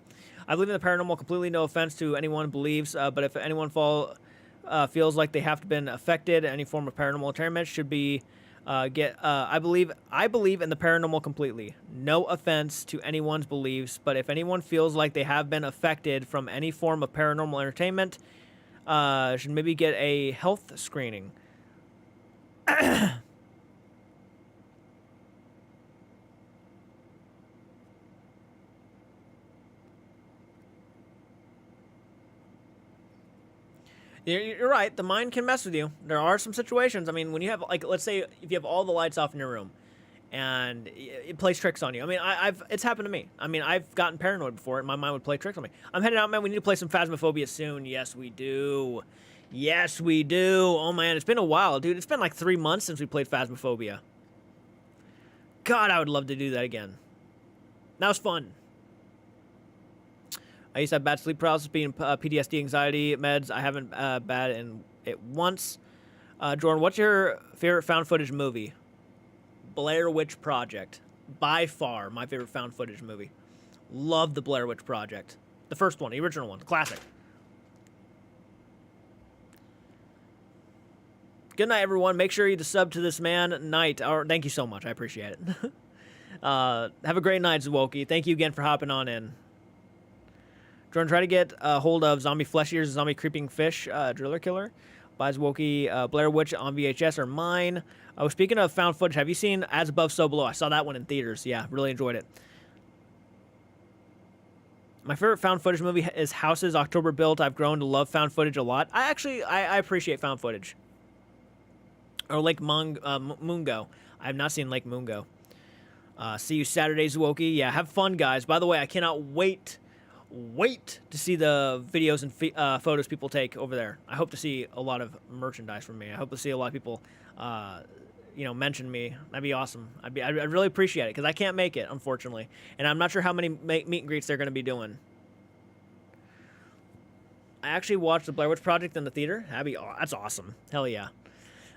I believe in the paranormal completely. No offense to anyone who believes, but if anyone feels like they have been affected, any form of paranormal entertainment should be I believe in the paranormal completely. No offense to anyone's beliefs, but if anyone feels like they have been affected from any form of paranormal entertainment, should maybe get a health screening. You're right. The mind can mess with you. There are some situations. I mean, when you have, like, let's say if you have all the lights off in your room, and it plays tricks on you. I mean, it's happened to me. I mean, I've gotten paranoid before, and my mind would play tricks on me. I'm heading out, man. We need to play some Phasmophobia soon. Yes, we do. Yes, we do. Oh man, it's been a while, dude. It's been like 3 months since we played Phasmophobia. God, I would love to do that again. That was fun. I used to have bad sleep paralysis, being PTSD, anxiety meds. I haven't bad in it once. Jordan, what's your favorite found footage movie? Blair Witch Project. By far, my favorite found footage movie. Love the Blair Witch Project. The first one, the original one, the classic. Good night, everyone. Make sure you sub to this man. Night. Thank you so much. I appreciate it. Have a great night, Zwolky. Thank you again for hopping on in. Jordan, try to get a hold of Zombie Flesh Eaters, Zombie Creeping Fish, Driller Killer, by Zwolky, Blair Witch on VHS are mine. Speaking of found footage, have you seen As Above, So Below? I saw that one in theaters. Yeah, really enjoyed it. My favorite found footage movie is Houses, October Built. I've grown to love found footage a lot. I appreciate found footage. Or Lake Mungo. I have not seen Lake Mungo. See you Saturday, Zwokey. Yeah, have fun, guys. By the way, I cannot wait to see the videos and photos people take over there. I hope to see a lot of merchandise from me. I hope to see a lot of people, mention me. That'd be awesome. I'd really appreciate it because I can't make it, unfortunately, and I'm not sure how many meet and greets they're going to be doing. I actually watched the Blair Witch Project in the theater. That's awesome. Hell yeah.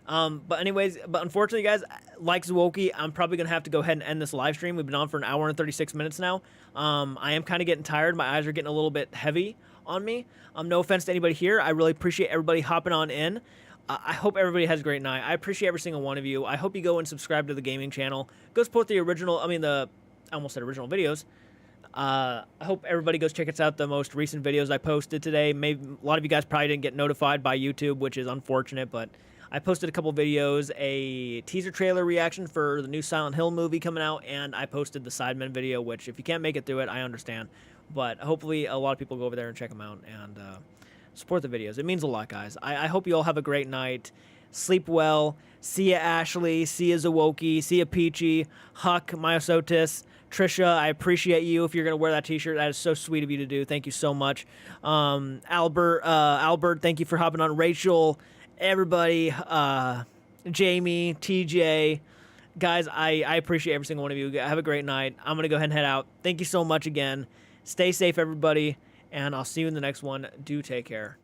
But unfortunately, guys, like Zwokey, I'm probably going to have to go ahead and end this live stream. We've been on for an hour and 36 minutes now. I am kind of getting tired. My eyes are getting a little bit heavy on me. No offense to anybody here. I really appreciate everybody hopping on in. I hope everybody has a great night. I appreciate every single one of you. I hope you go and subscribe to the gaming channel. Go support I almost said original videos. I hope everybody goes check out the most recent videos I posted today. Maybe a lot of you guys probably didn't get notified by YouTube, which is unfortunate, but I posted a couple videos, a teaser trailer reaction for the new Silent Hill movie coming out, and I posted the Sidemen video, which if you can't make it through it, I understand. But hopefully a lot of people go over there and check them out and support the videos. It means a lot, guys. I hope you all have a great night. Sleep well. See ya, Ashley. See ya, Zwokey. See ya, Peachy. Huck, Myosotis. Trisha, I appreciate you if you're going to wear that t-shirt. That is so sweet of you to do. Thank you so much. Albert, thank you for hopping on. Rachel, everybody, Jamie, TJ. Guys, I appreciate every single one of you. Have a great night. I'm going to go ahead and head out. Thank you so much again. Stay safe, everybody, and I'll see you in the next one. Do take care.